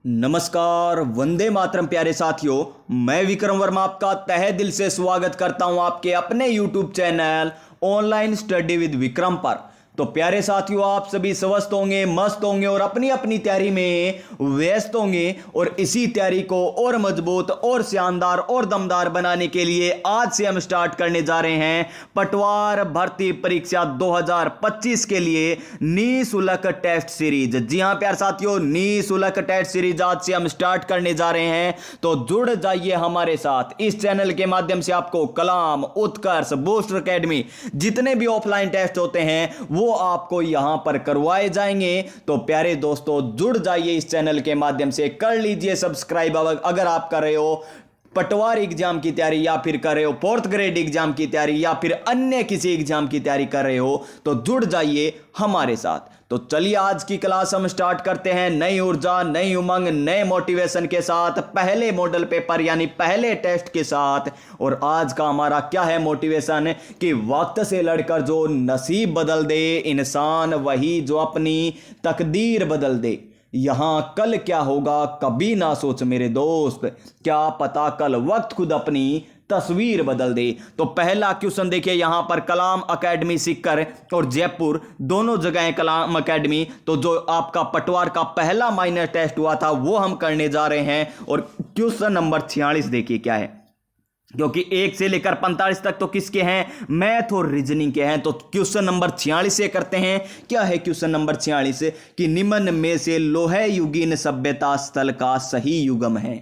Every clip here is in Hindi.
नमस्कार, वंदे मातरम प्यारे साथियों। मैं विक्रम वर्मा आपका तहे दिल से स्वागत करता हूं आपके अपने YouTube channel online study with Vikram पर। तो प्यारे साथियों, आप सभी स्वस्थ होंगे, मस्त होंगे और अपनी अपनी तैयारी में व्यस्त होंगे। और इसी तैयारी को और मजबूत और शानदार और दमदार बनाने के लिए आज से हम स्टार्ट करने जा रहे हैं पटवार भर्ती परीक्षा 2025 के लिए निःशुल्क टेस्ट सीरीज। जी हां प्यारे साथियों, निःशुल्क टेस्ट सीरीज आज से हम स्टार्ट करने जा रहे हैं। तो जुड़ जाइए हमारे साथ। इस चैनल के माध्यम से आपको कलाम, उत्कर्ष, बूस्टर एकेडमी जितने भी ऑफलाइन टेस्ट होते हैं वो आपको यहां पर करवाए जाएंगे। तो प्यारे दोस्तों, जुड़ जाइए इस चैनल के माध्यम से, कर लीजिए सब्सक्राइब। अगर आप कर रहे हो पटवार एग्जाम की तैयारी, या फिर कर रहे हो 4th ग्रेड एग्जाम की तैयारी, या फिर अन्य किसी एग्जाम की तैयारी कर रहे हो, तो जुड़ जाइए हमारे साथ। तो चलिए आज की क्लास हम स्टार्ट करते हैं नई ऊर्जा, नई उमंग, नए मोटिवेशन के साथ, पहले मॉडल पेपर यानी पहले टेस्ट के साथ। और आज का हमारा क्या है मोटिवेशन कि वक्त से लड़कर जो नसीब बदल दे इंसान, वही जो अपनी तकदीर बदल दे। यहां कल क्या होगा कभी ना सोच मेरे दोस्त, क्या पता कल वक्त खुद अपनी तस्वीर बदल दे। तो पहला क्वेश्चन देखिए यहां पर, कलाम एकेडमी सीकर और जयपुर दोनों जगह कलाम एकेडमी। तो जो आपका पटवार का पहला माइनर टेस्ट हुआ था वो हम करने जा रहे हैं। और क्वेश्चन नंबर 46 देखिए क्या है, क्योंकि 1 से लेकर 45 तक तो किसके हैं, मैथ और रीजनिंग के हैं। तो क्वेश्चन नंबर 46 से करते हैं। क्या है क्वेश्चन नंबर 46 कि निम्न में से लोह युगीन सभ्यता स्थल का सही युगम है।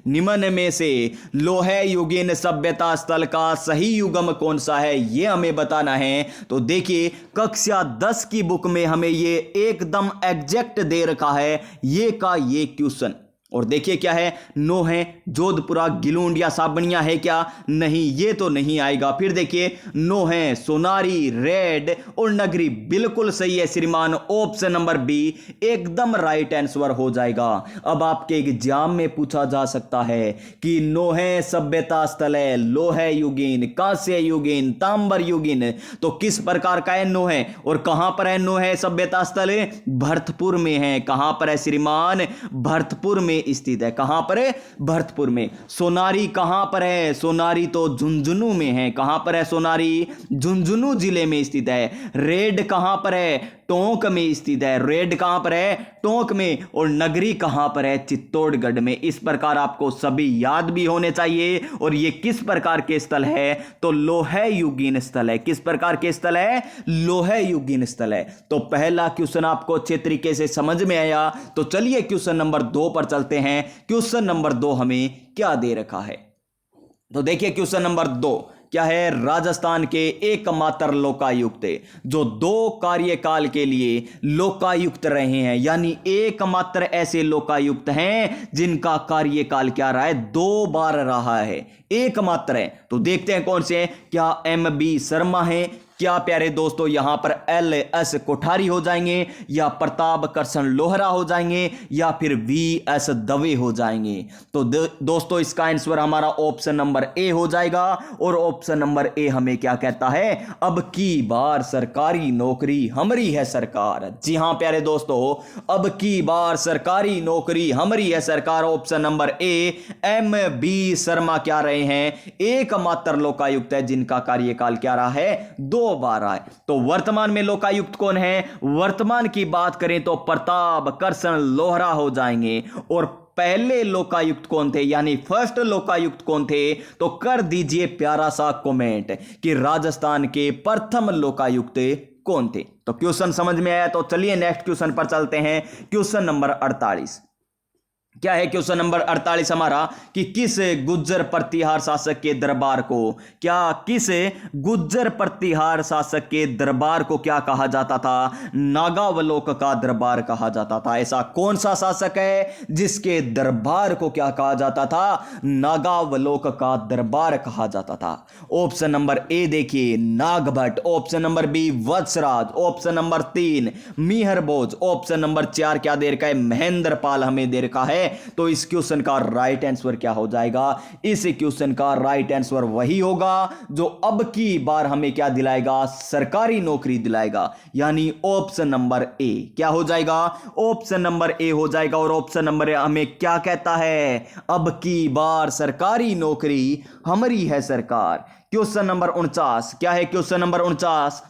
निम्न में से लोह युगीन सभ्यता स्थल का सही युगम कौन सा है, यह हमें बताना है। तो देखिए कक्षा 10 की बुक में हमें ये एकदम एग्जैक्ट दे रखा है ये का ये क्वेश्चन। और देखिए क्या है, नो है जोधपुरा, गिलूंडिया, साबनिया है क्या, नहीं ये तो नहीं आएगा। फिर देखिए नो है सोनारी, रेड और नगरी, बिल्कुल सही है श्रीमान, ऑप्शन नंबर बी एकदम राइट आंसर हो जाएगा। अब आपके एग्जाम में पूछा जा सकता है कि नो है सभ्यता स्थल है, लोह युगीन, कांस्य युगीन, तांबर युगीन, तो किस प्रकार का है नो है और कहां पर है नो है सभ्यता स्थल, भरतपुर में है। कहां पर है श्रीमान, भरतपुर में स्थित है। कहां पर है, भरतपुर में। सोनारी कहां पर है, सोनारी तो झुंझुनू में है। कहां पर है सोनारी, झुंझुनू जिले में स्थित है। रेड कहां पर है, टोंक में स्थित है। रेड कहां पर है, टोंक में। और नगरी कहां पर है, चित्तौड़गढ़ में। इस प्रकार आपको सभी याद भी होने चाहिए। और ये किस प्रकार के स्थल है, तो लोह युगीन स्थल है। किस प्रकार के स्थल है, लोह युगीन स्थल है। तो पहला क्वेश्चन आपको अच्छे तरीके से समझ में आया। तो चलिए क्वेश्चन नंबर 2 पर चलते हैं। क्वेश्चन नंबर 2 हमें क्या दे रखा है, तो देखिए क्वेश्चन नंबर 2 क्या है, राजस्थान के एकमात्र लोकायुक्त जो 2 कार्यकाल के लिए लोकायुक्त रहे हैं, यानी एकमात्र ऐसे लोकायुक्त हैं जिनका कार्यकाल क्या रहा है, 2 बार रहा है, एकमात्र है। तो देखते हैं कौन से हैं। क्या MB शर्मा है, क्या प्यारे दोस्तों यहां पर LS कोठारी हो जाएंगे, या प्रताप कृष्ण लोहरा हो जाएंगे, या फिर VS दवे हो जाएंगे। तो दोस्तों इसका आंसर हमारा ऑप्शन नंबर ए हो जाएगा। और ऑप्शन नंबर ए हमें क्या कहता है, अब की बार सरकारी नौकरी हमारी है सरकार। जी हां प्यारे दोस्तों, अब की बार सरकारी नौकरी हमारी है सरकार। ऑप्शन नंबर ए MB शर्मा क्या रहे हैं, एकमात्र लोकायुक्त है जिनका कार्यकाल क्या रहा है, 2 बार आए। तो वर्तमान में लोकायुक्त कौन है, वर्तमान की बात करें तो प्रताप कृष्ण लोहरा हो जाएंगे। और पहले लोकायुक्त कौन थे, यानी फर्स्ट लोकायुक्त कौन थे, तो कर दीजिए प्यारा सा कमेंट कि राजस्थान के प्रथम लोकायुक्त कौन थे। तो क्वेश्चन समझ में आया। तो चलिए नेक्स्ट क्वेश्चन पर चलते हैं। क्वेश्चन नंबर 48 क्या है, क्वेश्चन नंबर 48 हमारा कि किस गुज्जर प्रतिहार शासक के दरबार को, क्या किस गुज्जर प्रतिहार शासक के दरबार को क्या कहा जाता था, नागावलोक का दरबार कहा जाता था। ऐसा कौन सा शासक है जिसके दरबार को क्या कहा जाता था, नागावलोक का दरबार कहा जाता था। ऑप्शन नंबर ए देखिए Nagabhata, option number B Vatsaraj, option number 3 Mihirbhoj, option number 4 क्या दे रखा है, महेंद्रपाल हमें दे रखा है है। तो इस क्वेश्चन का राइट आंसर क्या हो जाएगा? इस क्वेश्चन का राइट आंसर वही होगा जो अब की बार हमें क्या दिलाएगा? सरकारी नौकरी दिलाएगा, यानी ऑप्शन नंबर ए। क्या हो जाएगा? ऑप्शन नंबर ए हो जाएगा। और ऑप्शन नंबर ए हमें क्या कहता है? अब की बार सरकारी नौकरी हमारी है सरकार। क्वेश्चन नंबर 49 क्या है? क्वेश्चन नंबर 49,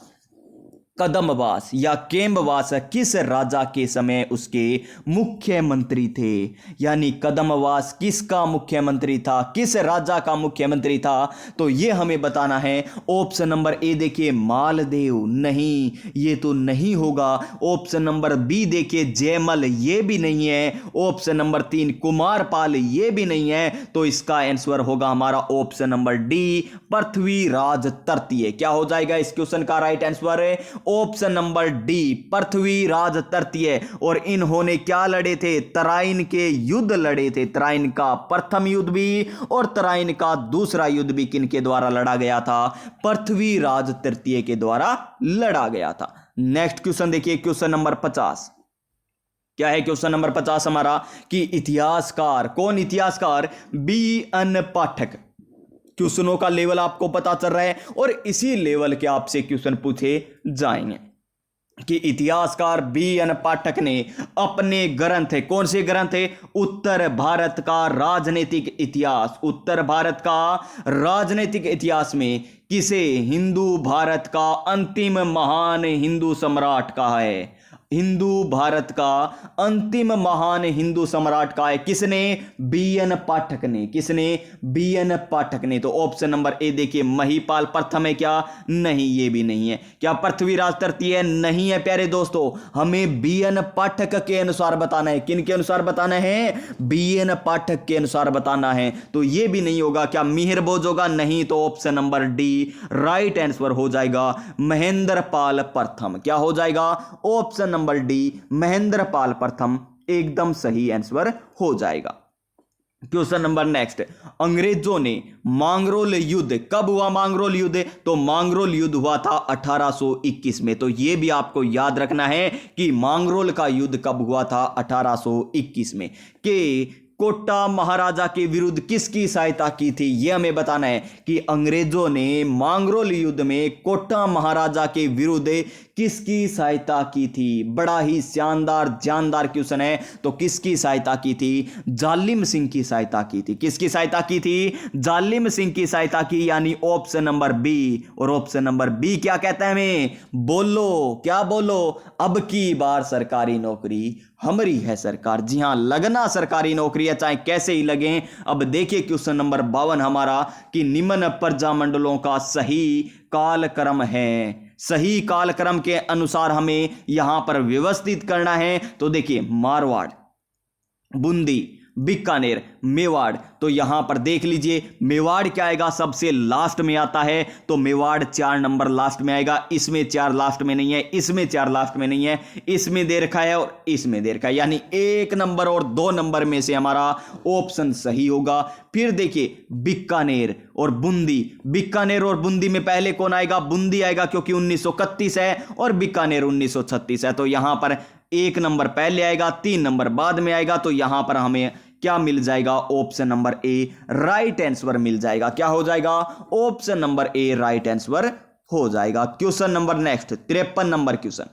कदमवास या केम्बवास किस राजा के समय उसके मुख्यमंत्री थे? यानी कदमवास किसका मुख्यमंत्री था, किस राजा का मुख्यमंत्री था? तो यह हमें बताना है। ऑप्शन नंबर ए देखिए मालदेव, नहीं ये तो नहीं होगा। ऑप्शन नंबर बी देखिए जयमल, ये भी नहीं है। ऑप्शन नंबर 3 कुमारपाल, ये भी नहीं है। तो इसका आंसर होगा हमारा ऑप्शन नंबर डी, पृथ्वीराज तृतीय। क्या हो जाएगा इस क्वेश्चन का right answer? Option number D, Prithviraj तृतीय। और इन्होंने क्या लड़े थे? तराइन के युद्ध लड़े थे। तराइन का प्रथम युद्ध भी और तराइन का दूसरा युद्ध भी किनके द्वारा लड़ा गया था? पृथ्वीराज तृतीय के द्वारा लड़ा गया था। नेक्स्ट क्वेश्चन देखिए, क्वेश्चन नंबर 50 क्या है? क्वेश्चन नंबर 50 हमारा कि इतिहासकार, कौन इतिहासकार? बी.एन. पाठक। क्वेश्चनों का लेवल आपको पता चल रहा है और इसी लेवल के आपसे क्वेश्चन पूछे जाएंगे कि इतिहासकार बी.एन. पाठक ने अपने ग्रंथ, कौन से ग्रंथ है? उत्तर भारत का राजनीतिक इतिहास, उत्तर भारत का राजनीतिक इतिहास में किसे हिंदू भारत का अंतिम महान हिंदू सम्राट कहा है? हिंदू भारत का अंतिम महान हिंदू सम्राट का है किसने? बी.एन. पाठक ने। किसने? बी.एन. पाठक ने। तो ऑप्शन नंबर ए देखिए महिपाल प्रथम है क्या? नहीं, ये भी नहीं है। क्या पृथ्वीराज तृतीय है? नहीं है प्यारे दोस्तों, हमें बी.एन. पाठक के अनुसार बताना है। किन के अनुसार बताना है? बी.एन. पाठक के अनुसार बताना है। तो ये भी नहीं होगा। क्या मिहिर भोज होगा? नहीं। तो option number D right answer हो जाएगा महेंद्रपाल प्रथम। क्या हो जाएगा? ऑप्शन नंबर डी महेंद्रपाल प्रथम एकदम सही आंसर हो जाएगा। क्वेश्चन नंबर नेक्स्ट, अंग्रेजों ने मांगरोल युद्ध, कब हुआ मांगरोल युद्ध? तो मांगरोल युद्ध हुआ था 1821 में। तो यह भी आपको याद रखना है कि मांगरोल का युद्ध कब हुआ था? 1821 में। के कोटा महाराजा के विरुद्ध किसकी सहायता की थी? यह हमें बताना है कि अंग्रेजों ने मांगरोल युद्ध में कोटा महाराजा के विरुद्ध किसकी सहायता की थी? बड़ा ही शानदार जानदार क्वेश्चन है। तो किसकी सहायता की थी? जालिम सिंह की सहायता की थी। किसकी सहायता की थी? जालिम सिंह की सहायता की, यानी ऑप्शन नंबर बी। और ऑप्शन नंबर बी क्या कहता है हमें? बोलो, क्या बोलो? अब की बार सरकारी नौकरी हमारी है सरकार। जी हां, लगना सरकारी नौकरी है, चाहे कैसे ही लगे। अब देखिए क्वेश्चन नंबर 52 हमारा कि निम्न प्रजामंडलों का सही कालक्रम है। सही कालक्रम के अनुसार हमें यहां पर व्यवस्थित करना है। तो देखिए मारवाड़, बूंदी, बीकानेर, मेवाड़। तो यहां पर देख लीजिए मेवाड़ क्या आएगा? सबसे लास्ट में आता है। तो मेवाड़ 4 नंबर लास्ट में आएगा। इसमें 4 लास्ट में नहीं है, इसमें 4 लास्ट में नहीं है, इसमें दे रखा है और इसमें दे रखा है, यानी 1 नंबर और 2 नंबर में से हमारा ऑप्शन सही होगा। फिर देखिए बीकानेर और बूंदी। बीकानेर और बूंदी में पहले कौन आएगा? बूंदी आएगा, क्योंकि 1931 है और बीकानेर 1936 है। तो यहां पर 1 नंबर पहले आएगा, 3 नंबर बाद में आएगा। तो यहां पर हमें क्या मिल जाएगा? Option number A right answer मिल जाएगा। क्या हो जाएगा? Option number A right answer हो जाएगा। Question number next 53 number question,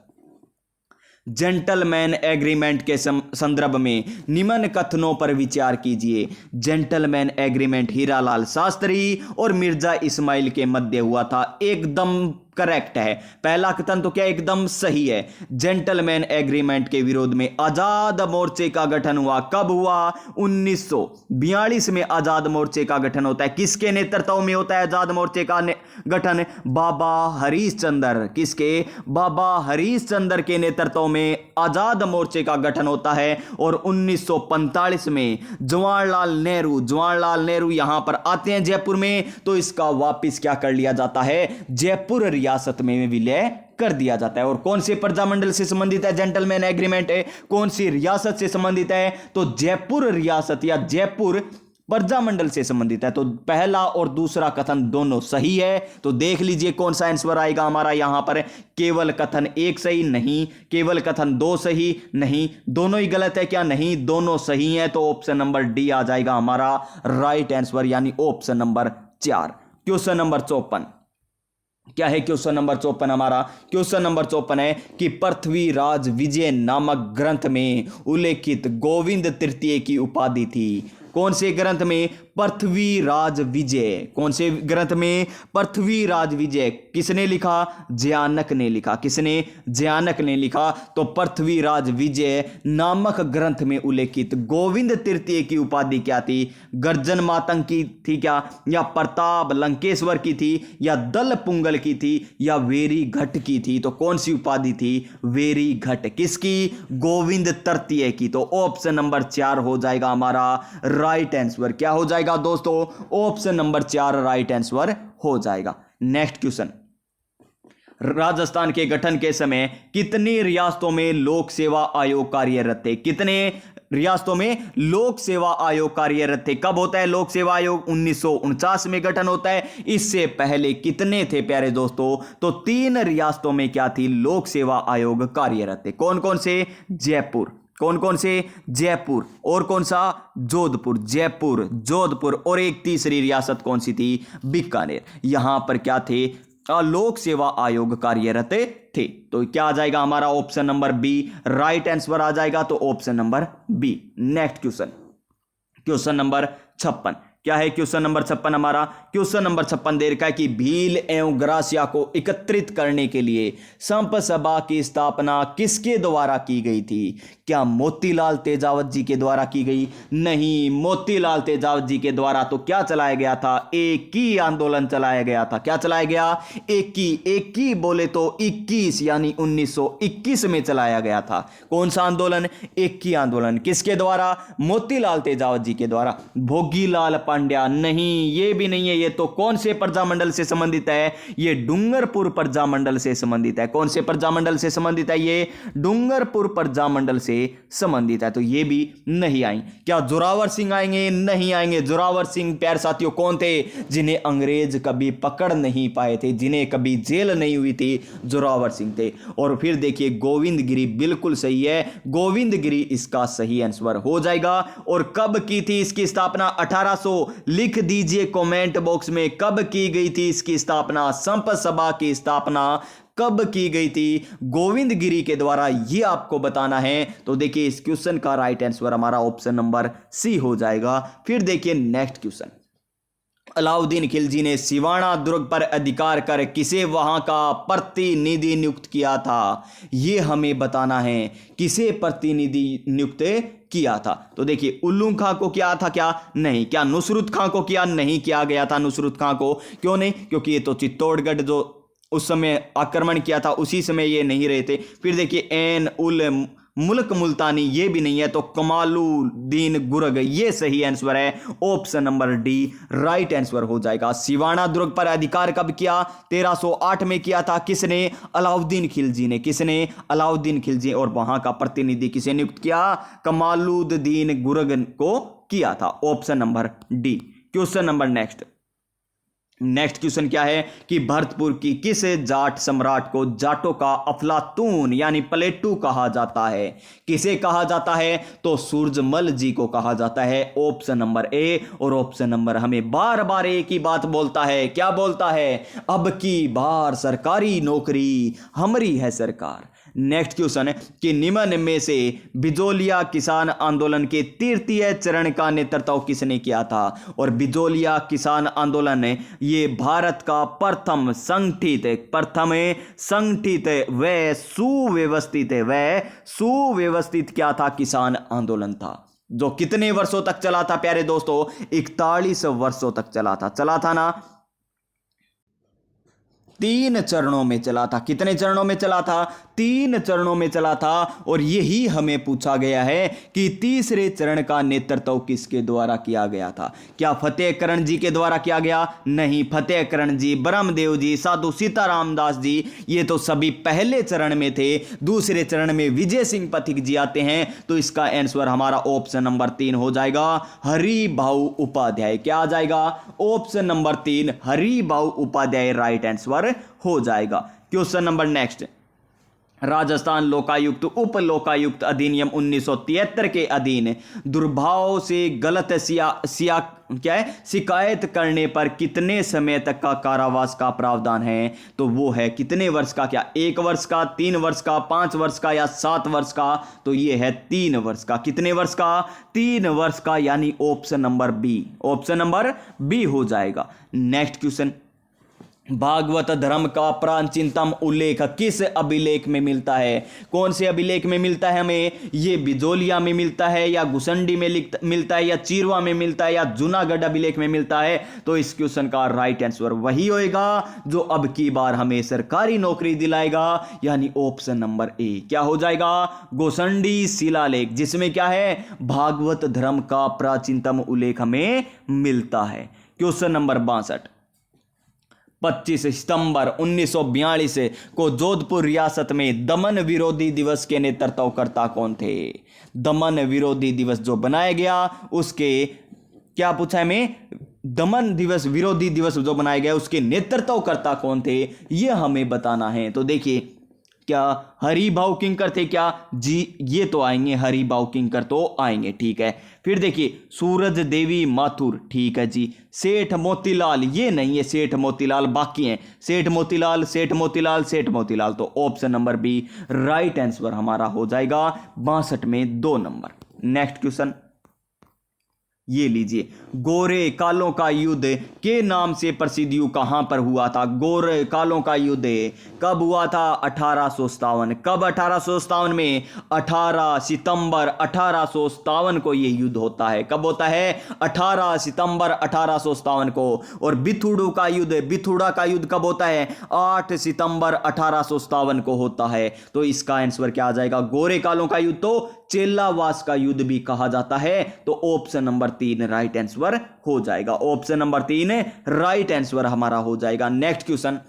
gentleman agreement के संदर्भ में निम्न कथनों पर विचार कीजिए। जेंटलमैन एग्रीमेंट हीरालाल शास्त्री और मिर्जा इस्माइल के मध्य हुआ था। एकदम करेक्ट है। पहला कथन तो क्या एकदम सही है। जेंटलमैन एग्रीमेंट के विरोध में आजाद मोर्चे का गठन हुआ। कब हुआ? 1942 में आजाद मोर्चे का गठन होता है। किसके नेतृत्व में होता है आजाद मोर्चे का गठन? बाबा हरीश चंद्र। किसके? बाबा हरीश चंद्र के नेतृत्व में आजाद मोर्चे का गठन होता है। और 1945 में जवाहरलाल नेहरू यहां पर आते हैं जयपुर में। तो इसका वापिस क्या कर लिया जाता है? जयपुर रियासत में विलय कर दिया जाता है। और कौन से प्रजामंडल से संबंधित है जेंटलमैन एग्रीमेंट है? कौन सी रियासत से संबंधित है? तो जयपुर रियासत या जयपुर प्रजामंडल से संबंधित है। तो पहला और दूसरा कथन दोनों सही है। तो देख लीजिए कौन सा आंसर आएगा हमारा यहां पर। केवल कथन एक सही नहीं, केवल कथन दो सही नहीं, दोनों ही गलत है क्या? नहीं, दोनों सही है। तो ऑप्शन नंबर डी आ जाएगा हमारा राइट आंसर, यानी ऑप्शन नंबर 4। क्वेश्चन नंबर 54 क्या है? क्वेश्चन नंबर 54 हमारा क्वेश्चन नंबर 54 है कि पृथ्वीराज विजय नामक ग्रंथ में उल्लेखित गोविंद तृतीय की उपाधि थी। कौन से ग्रंथ में? पृथ्वीराज विजय। कौन से ग्रंथ में? पृथ्वीराज विजय। किसने लिखा? जयानक ने लिखा। किसने? जयानक ने लिखा। तो पृथ्वीराज विजय नामक ग्रंथ में उल्लेखित गोविंद तृतीय की उपाधि क्या थी? गर्जन मातंग की थी क्या, या प्रताप लंकेश्वर की थी, या दल पुंगल की थी, या वेरी घट की थी? तो कौन सी उपाधि थी? वेरी घट। किसकी? गोविंद तृतीय की। तो ऑप्शन नंबर 4 हो जाएगा हमारा राइट आंसर। क्या हो जाएगा दोस्तों? ऑप्शन नंबर 4 राइट आंसर हो जाएगा। नेक्स्ट क्वेश्चन, राजस्थान के गठन के समय कितनी रियासतों में लोक सेवा आयोग कार्यरत थे? कितने रियासतों में लोक सेवा आयोग कार्यरत थे? कब होता है लोक सेवा आयोग? 1949 में गठन होता है। इससे पहले कितने थे प्यारे दोस्तों? तो 3 रियासतों में क्या थी? लोक सेवा आयोग कार्यरत थे। कौन कौन से? जयपुर। कौन कौन से? जयपुर। और कौन सा? जोधपुर। जयपुर, जोधपुर, और एक तीसरी रियासत कौन सी थी? बीकानेर। यहां पर क्या थे? लोक सेवा आयोग कार्यरत थे। तो क्या आ जाएगा हमारा? Option number B right answer आ जाएगा। तो option number B. Next question, question number 56 क्या है? क्वेश्चन नंबर 56 हमारा क्वेश्चन नंबर 56 दे रखा है कि भील एवं ग्रासिया को एकत्रित करने के लिए संप सभा की स्थापना किसके द्वारा की गई थी? क्या मोतीलाल तेजावत जी के द्वारा की गई? नहीं, मोतीलाल तेजावत जी के द्वारा तो क्या चलाया गया था? एक ही आंदोलन चलाया गया था। क्या चलाया गया? एक ही बोले तो 21, यानी 1921 में चलाया गया था। कौन सा आंदोलन? एक ही आंदोलन। किसके द्वारा? मोतीलाल तेजावत जी के द्वारा। भोगीलाल पांड्या? नहीं, ये भी नहीं है। ये तो कौन से प्रजामंडल से संबंधित है? ये डूंगरपुर प्रजामंडल से संबंधित है। कौन से प्रजामंडल से संबंधित है? ये डूंगरपुर प्रजामंडल से संबंधित है। तो ये भी नहीं आएंगे। क्या जोरावर सिंह आएंगे? नहीं आएंगे। जोरावर सिंह प्यारे साथियों कौन थे? जिन्हें अंग्रेज कभी पकड़ नहीं पाए थे, जिन्हें कभी जेल नहीं हुई थी, जोरावर सिंह थे। और फिर देखिए गोविंद गिरी बिल्कुल सही है। गोविंद गिरी इसका सही आंसर हो जाएगा। और कब की थी इसकी स्थापना? 1800। लिख दीजिए कमेंट बॉक्स में कब की गई थी इसकी स्थापना। संप सभा की स्थापना कब की गई थी? गोविंद गिरी के द्वारा, ये आपको बताना है। तो देखिए इस क्वेश्चन का राइट आंसर हमारा ऑप्शन नंबर सी हो जाएगा। फिर देखिए नेक्स्ट क्वेश्चन, अलाउद्दीन खिलजी ने सिवाना दुर्ग पर अधिकार कर किसे वहां का प्रतिनिधि नियुक्त किया था? यह हमें बताना है। किसे प्रतिनिधि नियुक्त किया था? तो देखिए उल्लू खां को किया था क्या? नहीं। क्या नुसरत खां को किया? नहीं किया गया था नुसरत खां को। क्यों नहीं? क्योंकि ये तो चित्तौड़गढ़ जो उस समय आक्रमण किया था उसी समय ये नहीं रहे थे। फिर देखिए एन उल मुल्क मुल्तानी, ये भी नहीं है। तो कमालुद्दीन गुरग ये सही आंसर है। Option number D right answer हो जाएगा। सिवाना दुर्ग पर अधिकार कब किया? 1308 में किया था। किसने? अलाउद्दीन खिलजी ने। किसने? अलाउद्दीन खिलजी। और वहां का प्रतिनिधि किसे नियुक्त किया? कमालुद्दीन गुरग को किया था। Option number D. Question number next question क्या है कि भरतपुर की किस जाट सम्राट को जाटों का अफलातून यानी प्लेटू कहा जाता है? किसे कहा जाता है? तो सूरजमल जी को कहा जाता है। ऑप्शन नंबर ए। और ऑप्शन नंबर हमें बार बार एक ही बात बोलता है। क्या बोलता है? अब की बार सरकारी नौकरी हमारी है सरकार। नेक्स्ट क्वेश्चन है कि निम्न में से बिजोलिया किसान आंदोलन के तृतीय चरण का नेतृत्व किसने किया था? और बिजोलिया किसान आंदोलन ये भारत का प्रथम संगठित व सुव्यवस्थित क्या था? किसान आंदोलन था, जो कितने वर्षों तक चला था प्यारे दोस्तों? 41 वर्षों तक चला था ना। 3 चरणों में चला था। कितने चरणों में चला था? 3 चरणों में चला था। और यही हमें पूछा गया है कि तीसरे चरण का नेतृत्व किसके द्वारा किया गया था? क्या फतेहकरण जी के द्वारा किया गया? नहीं, फतेहकरण जी, ब्रह्मदेव जी, साधु सीताराम दास जी, ये तो सभी पहले चरण में थे। दूसरे चरण में विजय सिंह पथिक जी आते हैं। तो इसका आंसर हमारा ऑप्शन नंबर 3 हो जाएगा, हरिभाऊ उपाध्याय। क्या आ जाएगा? Option number 3 Haribhau Upadhyay right answer हो जाएगा। Question number next, Rajasthan Lokayukta उप लोकायुक्त अधिनियम 1973 के अधीन दुर्भाव से गलत शिकायत करने पर कितने समय तक का कारावास का प्रावधान है? तो वो है कितने वर्ष का? क्या 1 वर्ष का, 3 वर्ष का, 5 वर्ष का या 7 वर्ष का? तो ये है 3 वर्ष का। कितने वर्ष का? 3 वर्ष का, यानी option number B. Option number B हो जाएगा। नेक्स्ट क्वेश्चन, भागवत धर्म का प्राचीनतम उल्लेख किस अभिलेख में मिलता है? कौन से अभिलेख में मिलता है हमें? ये बिजोलिया में मिलता है, या गुसंडी में मिलता है, या चीरवा में मिलता है, या जूनागढ़ अभिलेख में मिलता है? तो इस क्वेश्चन का राइट आंसर वही होएगा जो अब की बार हमें सरकारी नौकरी दिलाएगा, यानी ऑप्शन नंबर ए। क्या हो जाएगा? गोसंडी शिलालेख, जिसमें क्या है? भागवत धर्म का प्राचीनतम उल्लेख हमें मिलता है। क्वेश्चन नंबर 62, 25 सितंबर 1942 को जोधपुर रियासत में दमन विरोधी दिवस के नेतृत्वकर्ता कौन थे? दमन विरोधी दिवस जो बनाया गया, उसके क्या पूछा है हमें? दमन दिवस, विरोधी दिवस जो बनाया गया, उसके नेतृत्वकर्ता कौन थे, यह हमें बताना है। तो देखिए, क्या हरिभाऊ किंकर थे क्या? जी, ये तो आएंगे, हरिभाऊ किंकर तो आएंगे, ठीक है। फिर देखिए, सूरज देवी माथुर, ठीक है जी। सेठ मोतीलाल, ये नहीं है सेठ मोतीलाल, बाकी हैं सेठ मोतीलाल, सेठ मोतीलाल, सेठ मोतीलाल। तो option number B right answer हमारा हो जाएगा 62 में 2 नंबर। नेक्स्ट क्वेश्चन, ये लीजिए, गोरे कालों का युद्ध के नाम से प्रसिद्ध कहां पर हुआ था? गोरे कालों का युद्ध कब हुआ था? 1857। कब? 1857 में 18 सितंबर 1857 को यह युद्ध होता है। कब होता है? 18 सितंबर 1857 को। और बिथुड़ू का युद्ध, बिथुड़ा का युद्ध कब होता है? 8 सितंबर 1857 को होता है। तो इसका आंसर क्या आ जाएगा? गोरे कालों का युद्ध तो चेलावास का युद्ध भी कहा जाता है। तो ऑप्शन नंबर 3 राइट आंसर हो जाएगा। ऑप्शन नंबर 3 राइट आंसर हमारा हो जाएगा। नेक्स्ट क्वेश्चन,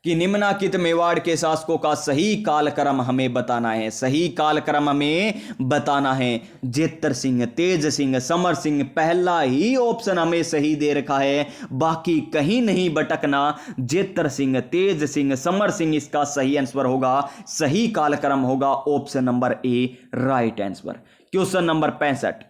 कि निम्नलिखित मेवाड़ के शासकों का सही कालक्रम हमें बताना है। सही कालक्रम हमें बताना है। जेतर सिंह, तेज सिंह, समर सिंह, पहला ही ऑप्शन हमें सही दे रखा है, बाकी कहीं नहीं भटकना। जेतर सिंह, तेज सिंह, समर सिंह इसका सही आंसर होगा, सही कालक्रम होगा option number A right answer. Question number 65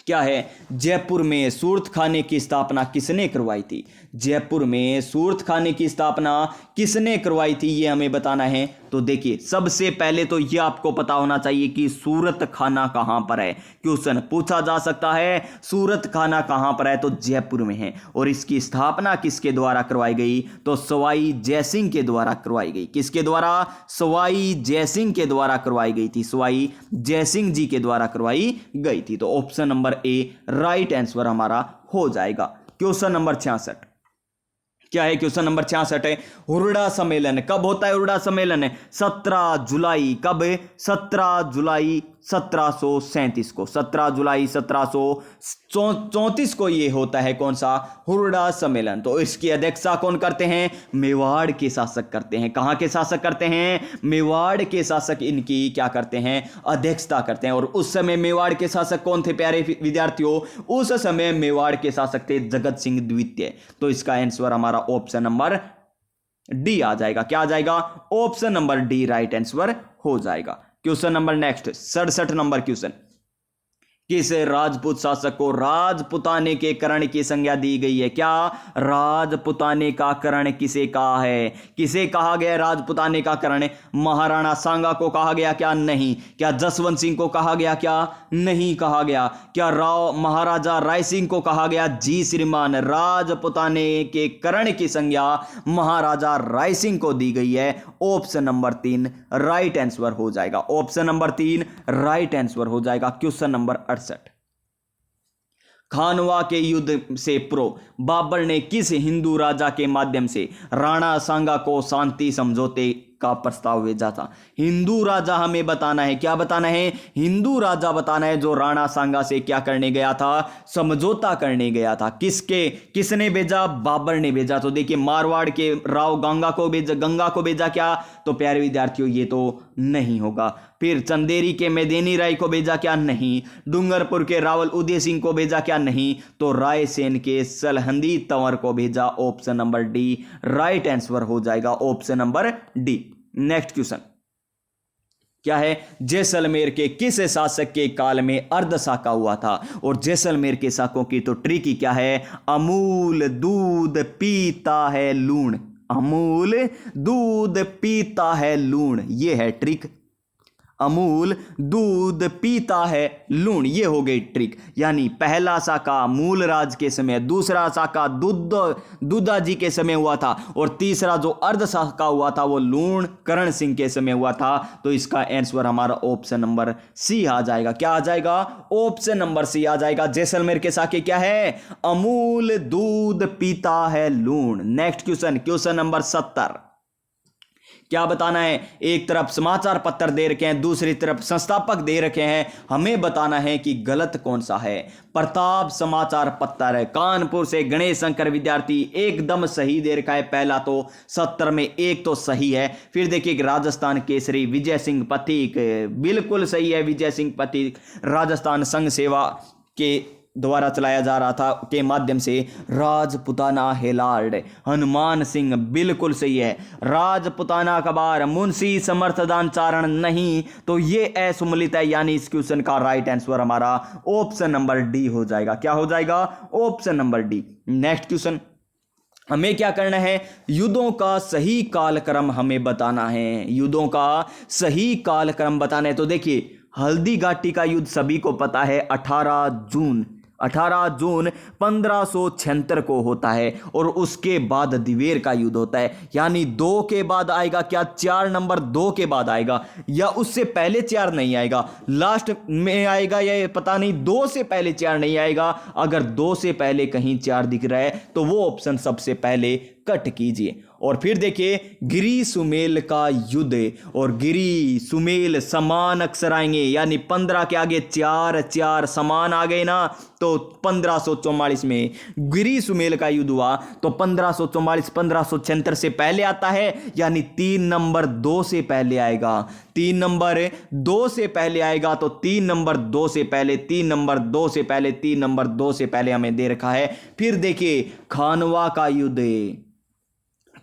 क्या है? जयपुर में सूरत खाने की स्थापना किसने करवाई थी? जयपुर में सूरत खाने की स्थापना किसने करवाई थी, ये हमें बताना है। तो देखिए, सबसे पहले तो ये आपको पता होना चाहिए कि सूरत खाना कहां पर है। क्वेश्चन पूछा जा सकता है, सूरत खाना कहां पर है? तो जयपुर में है। और इसकी स्थापना किसके द्वारा करवाई गई? तो सवाई जयसिंह के द्वारा करवाई गई। किसके द्वारा? सवाई जयसिंह के द्वारा करवाई गई थी। सवाई जयसिंह जी के द्वारा करवाई गई थी। तो option number A right answer हमारा हो जाएगा। क्वेश्चन नंबर 66 क्या है? क्वेश्चन नंबर 66 है, हुरडा सम्मेलन कब होता है? हुरडा सम्मेलन 17 जुलाई। कब? 17 जुलाई 1737 को। 17 जुलाई 1734 को ये होता है। कौन सा? हुरडा सम्मेलन। तो इसकी अध्यक्षता कौन करते हैं? मेवाड़ के शासक करते हैं। कहां के शासक करते हैं? मेवाड़ के शासक इनकी क्या करते हैं? अध्यक्षता करते हैं। और उस समय मेवाड़ के शासक कौन थे प्यारे विद्यार्थियों? उस समय मेवाड़ के शासक थे जगत सिंह द्वितीय। तो इसका आंसर हमारा ऑप्शन नंबर डी आ जाएगा। क्या आ जाएगा? Option number D right answer हो जाएगा। Question number next 67 number question, किस राजपूत शासक को राजपुताने के करण की संज्ञा दी गई है? क्या राजपुताने का करण किसे कहा है? किसे कहा गया राजपुताने का करण? महाराणा सांगा को कहा गया क्या? नहीं। क्या जसवंत सिंह को कहा गया क्या? नहीं कहा गया। क्या महाराजा राय सिंह को कहा गया? जी श्रीमान, राजपुताने के करण की संज्ञा महाराजा राय सिंह को दी गई है। ऑप्शन नंबर 3 राइट आंसर हो जाएगा। ऑप्शन नंबर 3 राइट आंसर हो जाएगा। क्वेश्चन नंबर 68 खानवा के युद्ध से बाबर ने किस हिंदू राजा के माध्यम से राणा सांगा को शांति समझौते का प्रस्ताव भेजा था? हिंदू राजा हमें बताना है, क्या बताना है? हिंदू राजा बताना है जो राणा सांगा से क्या करने गया था? समझौता करने गया था। किसने भेजा? बाबर ने भेजा। तो देखिए, मारवाड़ के राव गंगा को भेजा क्या? तो प्यारे विद्यार्थियों, ये तो नहीं होगा। फिर चंदेरी के मेदिनी राय को भेजा क्या? नहीं। डूंगरपुर के रावल उदय सिंह को भेजा क्या? नहीं। तो रायसेन के सलहंदी तंवर को भेजा। Option number D right answer हो जाएगा, option number D. Next question क्या है? जैसलमेर के किस शासक के काल में अर्ध साका हुआ था? और जैसलमेर के शाकों की तो ट्रिक ही क्या है? अमूल दूध पीता है लूण। अमूल दूध पीता है लूण, ये है ट्रिक। अमूल दूध पीता है लूण, ये हो गई ट्रिक। यानी पहला साका मूलराज के समय, दूसरा साका दुदाजी के समय हुआ था, और तीसरा जो अर्ध साका हुआ था वो लूण करण सिंह के समय हुआ था। तो इसका आंसर हमारा ऑप्शन नंबर सी आ जाएगा। क्या आ जाएगा? ऑप्शन नंबर सी आ जाएगा। जैसलमेर के साके क्या है? अमूल दूध पीता है लूण। नेक्स्ट क्वेश्चन नंबर 70 क्या बताना है? एक तरफ समाचार पत्र दे रखे हैं, दूसरी तरफ संस्थापक दे रखे हैं, हमें बताना है कि गलत कौन सा है। प्रताप समाचार पत्र है, कानपुर से गणेश शंकर विद्यार्थी, एकदम सही दे रखा है। पहला तो 70 में एक तो सही है। फिर देखिए, राजस्थान केसरी विजय सिंह पथिक, बिल्कुल सही है। विजय सिंह पथिक राजस्थान संघ सेवा के द्वारा चलाया जा रहा था, के माध्यम से। राजपुताना हेलाल्ड हनुमान सिंह, बिल्कुल सही है। राजपुताना कबार मुंशी समर्थदान चारण, नहीं। तो ये असुमलित है, यानी इस क्वेश्चन का राइट आंसर हमारा ऑप्शन नंबर डी हो जाएगा। क्या हो जाएगा? Option number D. Next question, हमें क्या करना है? युद्धों का सही कालक्रम हमें बताना है। युद्धों का सही कालक्रम बताना है। तो देखिए, हल्दी घाटी का युद्ध सभी को पता है, 18 जून 1576 को होता है, और उसके बाद दिवेर का युद्ध होता है। यानी 2 के बाद आएगा क्या? 4 नंबर 2 के बाद आएगा, या उससे पहले 4 नहीं आएगा, लास्ट में आएगा, या पता नहीं। 2 से पहले 4 नहीं आएगा। अगर 2 से पहले कहीं 4 दिख रहा है तो वो ऑप्शन सबसे पहले कट कीजिए। और फिर देखिए, गिरी सुमेल का युद्ध, और गिरी सुमेल समान अक्षर आएंगे, यानी 15 के आगे 4 समान आ गए ना। तो 1544 में गिरी सुमेल का युद्ध हुआ, तो 1544 1576 से पहले आता है, यानी 3 नंबर 2 से पहले आएगा। 3 नंबर 2 से पहले आएगा, तो 3 नंबर 2 से पहले, 3 नंबर 2 से पहले, 3 नंबर 2 से पहले हमें दे रखा है। फिर देखिए, खानवा का युद्ध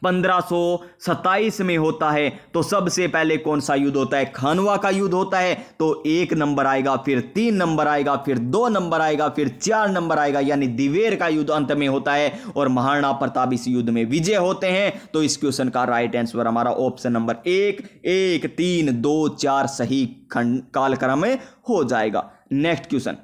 1527 में होता है, तो सबसे पहले कौन सा युद्ध होता है? खानवा का युद्ध होता है। तो 1 नंबर आएगा, फिर 3 नंबर आएगा, फिर 2 नंबर आएगा, फिर 4 नंबर आएगा, यानी दिवेर का युद्ध अंत में होता है, और महाराणा प्रताप इस युद्ध में विजय होते हैं। तो इस क्वेश्चन का राइट आंसर हमारा ऑप्शन नंबर 1, 1, 3, 2, 4 सही कालक्रम में हो जाएगा। नेक्स्ट क्वेश्चन,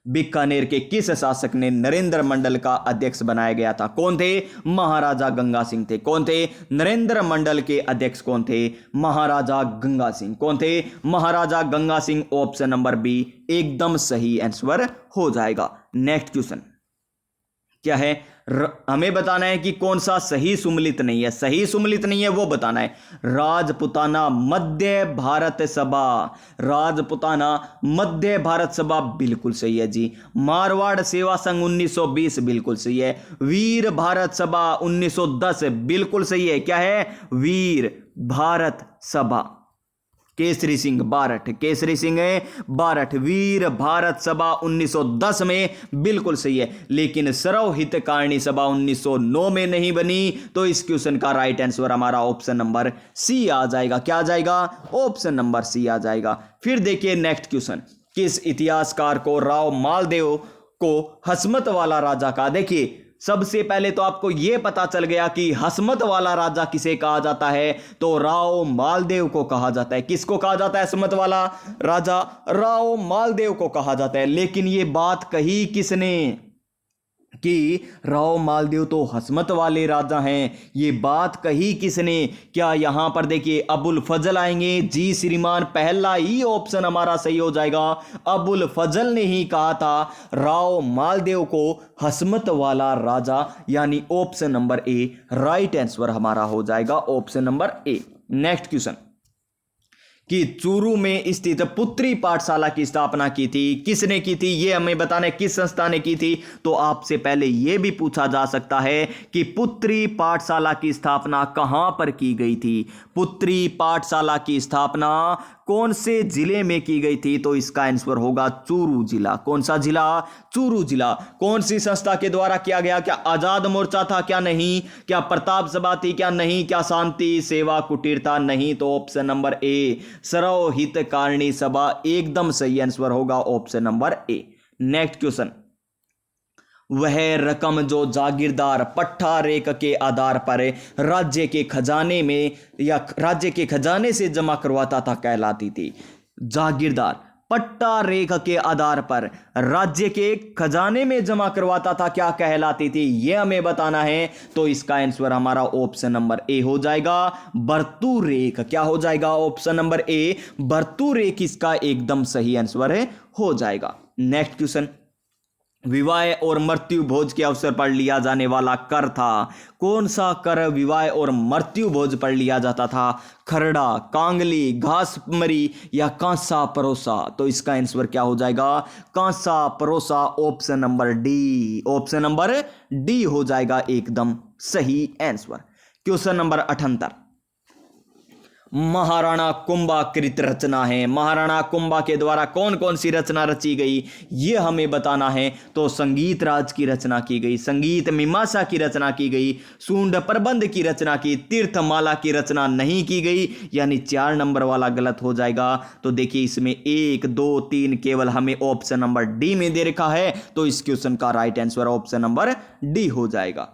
बीकानेर के किस शासक ने नरेंद्र मंडल का अध्यक्ष बनाया गया था? कौन थे? महाराजा गंगा सिंह थे। कौन थे? नरेंद्र मंडल के अध्यक्ष कौन थे? महाराजा गंगा सिंह। कौन थे? Maharaja Ganga Singh. Option number B एकदम सही आंसर हो जाएगा। नेक्स्ट क्वेश्चन क्या है? हमें बताना है कि कौन सा सही सुमलित नहीं है। सही सुमलित नहीं है वो बताना है। राजपुताना मध्य भारत सभा, राजपुताना मध्य भारत सभा बिल्कुल सही है जी। मारवाड़ सेवा संघ 1920 बिल्कुल सही है। वीर भारत सभा 1910 बिल्कुल सही है। क्या है? वीर भारत सभा। केसरी सिंह बारठ, केसरी सिंह बारठ, वीर भारत सभा 1910 में बिल्कुल सही है। लेकिन सर्व हितकारिणी सभा 1909 में नहीं बनी। तो इस क्वेश्चन का राइट आंसर हमारा ऑप्शन नंबर सी आ जाएगा। क्या आ जाएगा? ऑप्शन नंबर सी आ जाएगा। फिर देखिए नेक्स्ट क्वेश्चन, किस इतिहासकार को राव मालदेव को हसमत वाला राजा कहा? देखिए, सबसे पहले तो आपको यह पता चल गया कि हसमत वाला राजा किसे कहा जाता है, तो राव मालदेव को कहा जाता है। किसको कहा जाता है हसमत वाला राजा? राव मालदेव को कहा जाता है। लेकिन यह बात कही किसने? कि राव मालदेव तो हस्मत वाले राजा हैं। ये बात कही किसने? क्या यहां पर देखिए अबुल फजल आएंगे? जी श्रीमान, पहला ही ऑप्शन हमारा सही हो जाएगा। अबुल फजल ने ही कहा था राव मालदेव को हस्मत वाला राजा, यानी option number A right answer हमारा हो जाएगा, ऑप्शन नंबर ए। नेक्स्ट क्वेश्चन कि चूरू में स्थित पुत्री पाठशाला की स्थापना की थी, किसने की थी? ये हमें बताना है किस संस्था ने की थी। तो आपसे पहले यह भी पूछा जा सकता है कि पुत्री पाठशाला की स्थापना कहां पर की गई थी? पुत्री पाठशाला की स्थापना कौन से जिले में की गई थी? तो इसका आंसर होगा चूरू जिला। कौन सा जिला? चूरू जिला। कौन सी संस्था के द्वारा किया गया? क्या आजाद मोर्चा था? क्या नहीं? क्या प्रताप सभा थी? क्या नहीं? क्या शांति सेवा कुटीर था? नहीं। तो ऑप्शन नंबर ए सरव हितकारिणी सभा एकदम सही आंसर होगा, ऑप्शन नंबर ए। नेक्स्ट क्वेश्चन, वह रकम जो जागीरदार पट्टा रेख के आधार पर राज्य के खजाने में या राज्य के खजाने से जमा करवाता था कहलाती थी। जागीरदार पट्टा रेख के आधार पर राज्य के खजाने में जमा करवाता था, क्या कहलाती थी? यह हमें बताना है। तो इसका आंसर हमारा ऑप्शन नंबर ए हो जाएगा, बर्तू रेख। क्या हो जाएगा? ऑप्शन नंबर ए बर्तू रेख इसका एकदम सही आंसर है, हो जाएगा। नेक्स्ट क्वेश्चन, विवाह और मृत्यु भोज के अवसर पर लिया जाने वाला कर था। कौन सा कर विवाह और मृत्यु भोज पर लिया जाता था? खरड़ा, कांगली, घासमरी या कांसा परोसा? तो इसका आंसर क्या हो जाएगा? कांसा परोसा, option number D. Option number D हो जाएगा एकदम सही answer. Question number 78, Maharana Kumbha कृत रचना है। महाराणा कुंभा के द्वारा कौन कौन सी रचना रची गई, यह हमें बताना है। तो संगीत राज की रचना की गई, संगीत मीमांसा की रचना की गई, सूंड प्रबंध की रचना की, तीर्थमाला की रचना नहीं की गई, यानी 4 नंबर वाला गलत हो जाएगा। तो देखिए इसमें 1 2 3 केवल हमें ऑप्शन नंबर डी में दे रखा है, तो इस क्वेश्चन का right answer option number D हो जाएगा।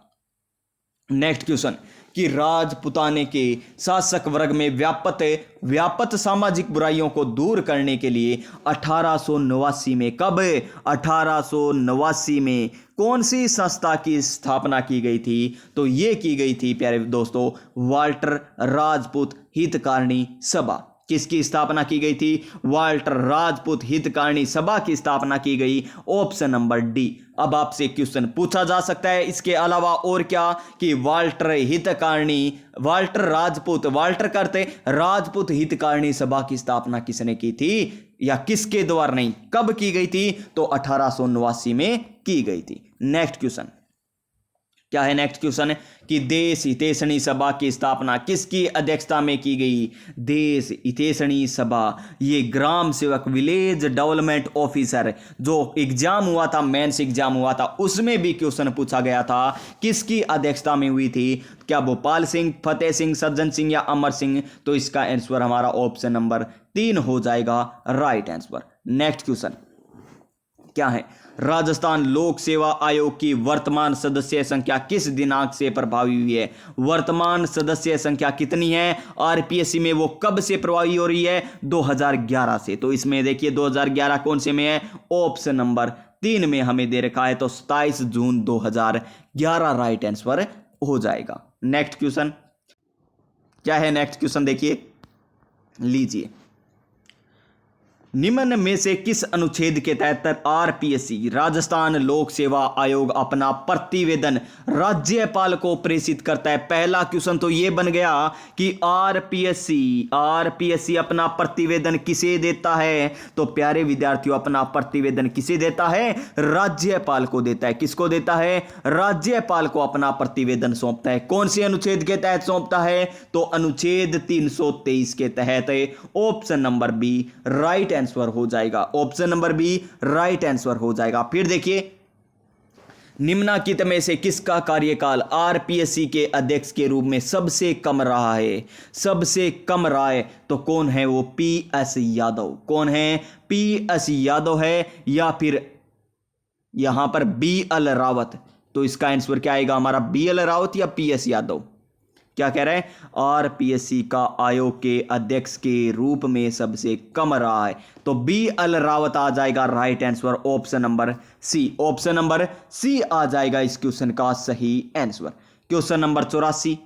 नेक्स्ट क्वेश्चन कि राजपुताने के शासक वर्ग में व्यापत सामाजिक बुराइयों को दूर करने के लिए 1889 में, कब? 1889 में कौन सी संस्था की स्थापना की गई थी? तो यह की गई थी प्यारे दोस्तों वाल्टर राजपूत हितकारिणी सभा। किसकी स्थापना की गई थी? वाल्टर राजपूत हितकारिणी सभा की स्थापना की गई, ऑप्शन नंबर डी। अब आपसे क्वेश्चन पूछा जा सकता है इसके अलावा और क्या कि वाल्टर हितकारिणी, वाल्टर राजपूत, वाल्टर करते राजपूत हितकारिणी सभा की स्थापना किसने की थी या किसके द्वारा नहीं, कब की गई थी? तो 1889 में की गई थी। नेक्स्ट क्वेश्चन क्या है? नेक्स्ट क्वेश्चन है कि देश हितैषणी सभा की स्थापना किसकी अध्यक्षता में की गई? देश हितैषणी सभा, ये ग्राम सेवक विलेज डेवलपमेंट ऑफिसर जो एग्जाम हुआ था, मेंस एग्जाम हुआ था, उसमें भी क्वेश्चन पूछा गया था किसकी अध्यक्षता में हुई थी? क्या भोपाल सिंह, फतेह सिंह, सज्जन सिंह या अमर सिंह? तो इसका आंसर हमारा ऑप्शन नंबर 3 हो जाएगा, राइट आंसर। नेक्स्ट क्वेश्चन क्या है? राजस्थान लोक सेवा आयोग की वर्तमान सदस्य संख्या किस दिनांक से प्रभावी हुई है? वर्तमान सदस्य संख्या कितनी है आरपीएससी में, वो कब से प्रभावी हो रही है? 2011 से। तो इसमें देखिए 2011 कौन से में है? ऑप्शन नंबर 3 में हमें दे रखा है, तो 27 जून 2011 राइट आंसर हो जाएगा। नेक्स्ट क्वेश्चन क्या है? नेक्स्ट क्वेश्चन देखिए लीजिए, निम्न में से किस अनुच्छेद के तहत आरपीएससी राजस्थान लोक सेवा आयोग अपना प्रतिवेदन राज्यपाल को प्रेषित करता है? पहला क्वेश्चन तो यह बन गया कि आरपीएससी अपना प्रतिवेदन किसे देता है? तो प्यारे विद्यार्थियों अपना प्रतिवेदन किसे देता है? राज्यपाल को देता है। किसको देता है? राज्यपाल को अपना प्रतिवेदन सौंपता है। कौन से अनुच्छेद के तहत सौंपता है? तो अनुच्छेद 323 के तहत। Option number B right answer हो जाएगा, option number B right answer हो जाएगा। फिर देखिए निम्नलिखित में से किसका कार्यकाल आरपीएससी के अध्यक्ष के रूप में सबसे कम रहा है? सबसे कम रहा है तो कौन है वो? पीएस यादव। कौन है? पीएस यादव है या फिर यहां पर बीएल रावत? तो इसका आंसर क्या आएगा हमारा? बीएल रावत या पीएस यादव? क्या कह रहे हैं, आरपीएससी का आयोग के अध्यक्ष के रूप में सबसे कम रहा है। तो बी एल रावत आ जाएगा right answer, option number C. Option number C आ जाएगा इस क्वेश्चन का सही आंसर। क्वेश्चन नंबर 84,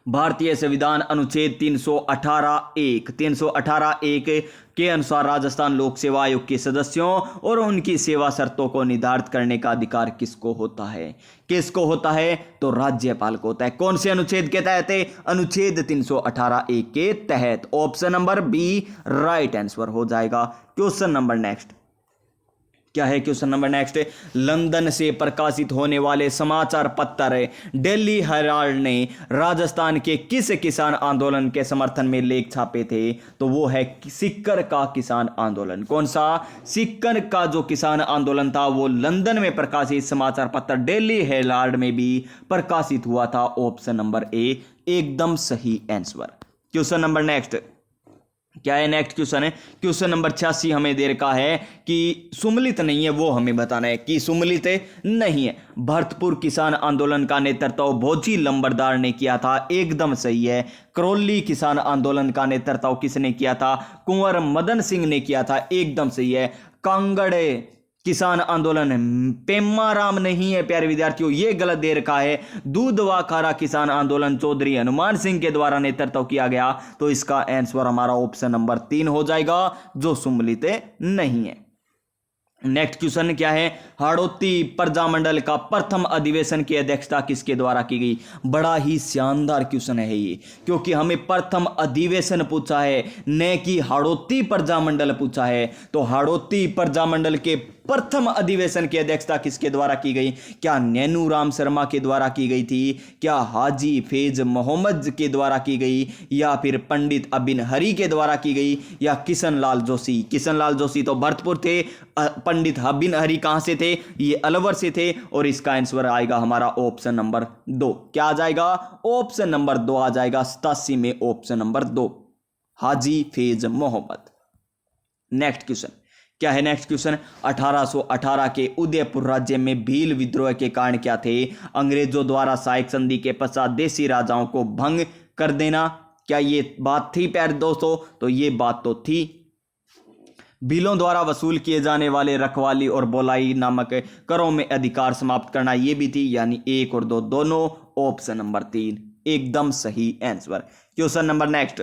भारतीय संविधान अनुच्छेद 318(1) के अनुसार राजस्थान लोक सेवा आयोग के सदस्यों और उनकी सेवा शर्तों को निर्धारित करने का अधिकार किसको होता है? किसको होता है? तो राज्यपाल को होता है। कौन से अनुच्छेद के तहत है? अनुच्छेद 318(1) के तहत। Option number B right answer हो जाएगा। क्वेश्चन नंबर नेक्स्ट क्या है? क्वेश्चन नंबर नेक्स्ट, लंदन से प्रकाशित होने वाले समाचार पत्र डेली हेराल्ड ने राजस्थान के किस किसान आंदोलन के समर्थन में लेख छापे थे? तो वो है सिक्कर का किसान आंदोलन। कौन सा? सिक्कर का जो किसान आंदोलन था वो लंदन में प्रकाशित समाचार पत्र डेली हेराल्ड में भी प्रकाशित हुआ था। ऑप्शन नंबर ए एकदम सही आंसर। क्वेश्चन नंबर नेक्स्ट क्या है? नेक्स्ट क्वेश्चन है क्वेश्चन नंबर 86, हमें दे रखा है कि सुमलित नहीं है, वो हमें बताना है कि सुमलित नहीं है। भरतपुर किसान आंदोलन का नेतृत्व भोजी लंबरदार ने किया था, एकदम सही है। करौली किसान आंदोलन का नेतृत्व किसने किया था? कुंवर मदन सिंह ने किया था, एकदम सही है। कांगड़ किसान आंदोलन पेम्माराम नहीं है प्यारे विद्यार्थियों, ये गलत दे रखा है। दूध व खारा किसान आंदोलन चौधरी हनुमान सिंह के द्वारा नेतृत्व किया गया। तो इसका आंसर हमारा ऑप्शन नंबर 3 हो जाएगा, जो सुमलित नहीं है। नेक्स्ट क्वेश्चन क्या है? हाड़ौती प्रजामंडल का प्रथम अधिवेशन की अध्यक्षता किसके द्वारा की गई? बड़ा ही शानदार क्वेश्चन है ये, क्योंकि हमें प्रथम अधिवेशन पूछा है, न कि हाड़ौती प्रजामंडल पूछा है। तो हाड़ौती प्रजामंडल के प्रथम अधिवेशन की अध्यक्षता किसके द्वारा की गई? क्या नैनूराम शर्मा के द्वारा की गई थी? क्या हाजी फैज मोहम्मद के द्वारा की गई? या फिर पंडित अबिन हरी के द्वारा की गई? या किशनलाल जोशी? किशनलाल जोशी तो भरतपुर थे, पंडित अबिन हरी कहां से थे? ये अलवर से थे। और इसका आंसर आएगा हमारा ऑप्शन नंबर 2। क्या आ जाएगा? ऑप्शन नंबर 2 आ जाएगा। 87 में ऑप्शन नंबर 2 हाजी फैज मोहम्मद। नेक्स्ट क्वेश्चन क्या है? नेक्स्ट क्वेश्चन 1818 के उदयपुर राज्य में भील विद्रोह के कारण क्या थे? अंग्रेजों द्वारा सहायक संधि के पश्चात देसी राजाओं को भंग कर देना। क्या ये बात थी प्यारे दोस्तों? तो ये बात तो थी। भीलों द्वारा वसूल किए जाने वाले रखवाली और बोलाई नामक करों में अधिकार समाप्त करना, ये भी थी। यानी 1 और 2 दोनों। ऑप्शन नंबर 3 एकदम सही आंसर। क्वेश्चन नंबर नेक्स्ट,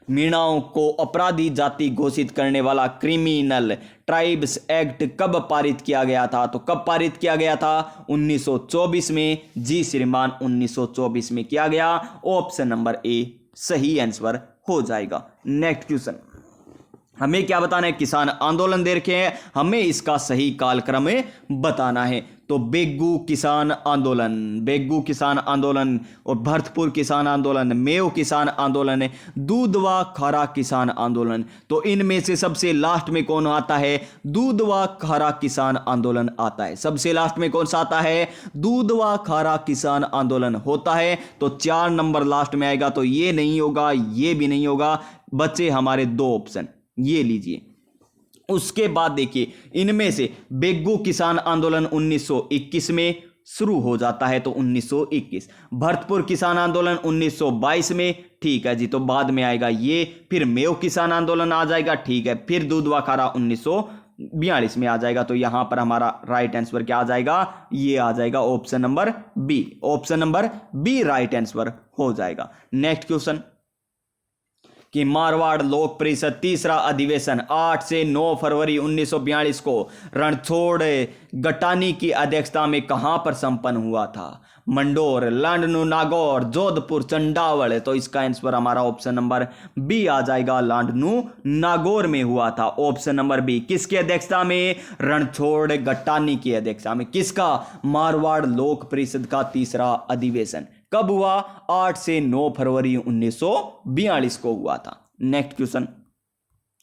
मीणाओं को अपराधी जाति घोषित करने वाला क्रिमिनल ट्राइब्स एक्ट कब पारित किया गया था? तो कब पारित किया गया था? 1924 में। जी श्रीमान, 1924 में किया गया। ऑप्शन नंबर ए सही आंसर हो जाएगा। नेक्स्ट क्वेश्चन हमें क्या बताना है? किसान आंदोलन दे रखे हैं, हमें इसका सही कालक्रम बताना है। तो बेगू किसान आंदोलन, बेगू किसान आंदोलन और भरतपुर किसान आंदोलन, मेव किसान आंदोलन, दूध व खारा किसान आंदोलन। तो इनमें से सबसे लास्ट में कौन आता है? दूध व खारा किसान आंदोलन आता है। सबसे लास्ट में कौन सा आता है? दूध व खारा किसान आंदोलन होता है। तो 4 नंबर लास्ट में आएगा। तो ये नहीं होगा, ये भी नहीं होगा, बचे हमारे 2 ऑप्शन, ये लीजिए। उसके बाद देखिए, इनमें से बेगू किसान आंदोलन 1921 में शुरू हो जाता है, तो 1921। भरतपुर किसान आंदोलन 1922 में, ठीक है जी, तो बाद में आएगा ये। फिर मेव किसान आंदोलन आ जाएगा, ठीक है। फिर दूध व खारा 1942 में आ जाएगा। तो यहां पर हमारा राइट आंसर क्या आ जाएगा? ये आ जाएगा option number B. Option number B right answer हो जाएगा। नेक्स्ट क्वेश्चन कि मारवाड़ लोक परिषद तीसरा अधिवेशन 8 से 9 फरवरी 1942 को रणछोड़ गटानी की अध्यक्षता में कहां पर संपन्न हुआ था? मंडोर, लांडनू, नागौर, जोधपुर, चंडावल। तो इसका आंसर हमारा ऑप्शन नंबर बी आ जाएगा, लांडनू नागौर में हुआ था। ऑप्शन नंबर बी किसकी अध्यक्षता में? रणछोड़ गटानी की अध्यक्षता में। किसका? मारवाड़ लोक परिषद का तीसरा अधिवेशन कब हुआ? 8 से 9 फरवरी 1942 को हुआ था। नेक्स्ट क्वेश्चन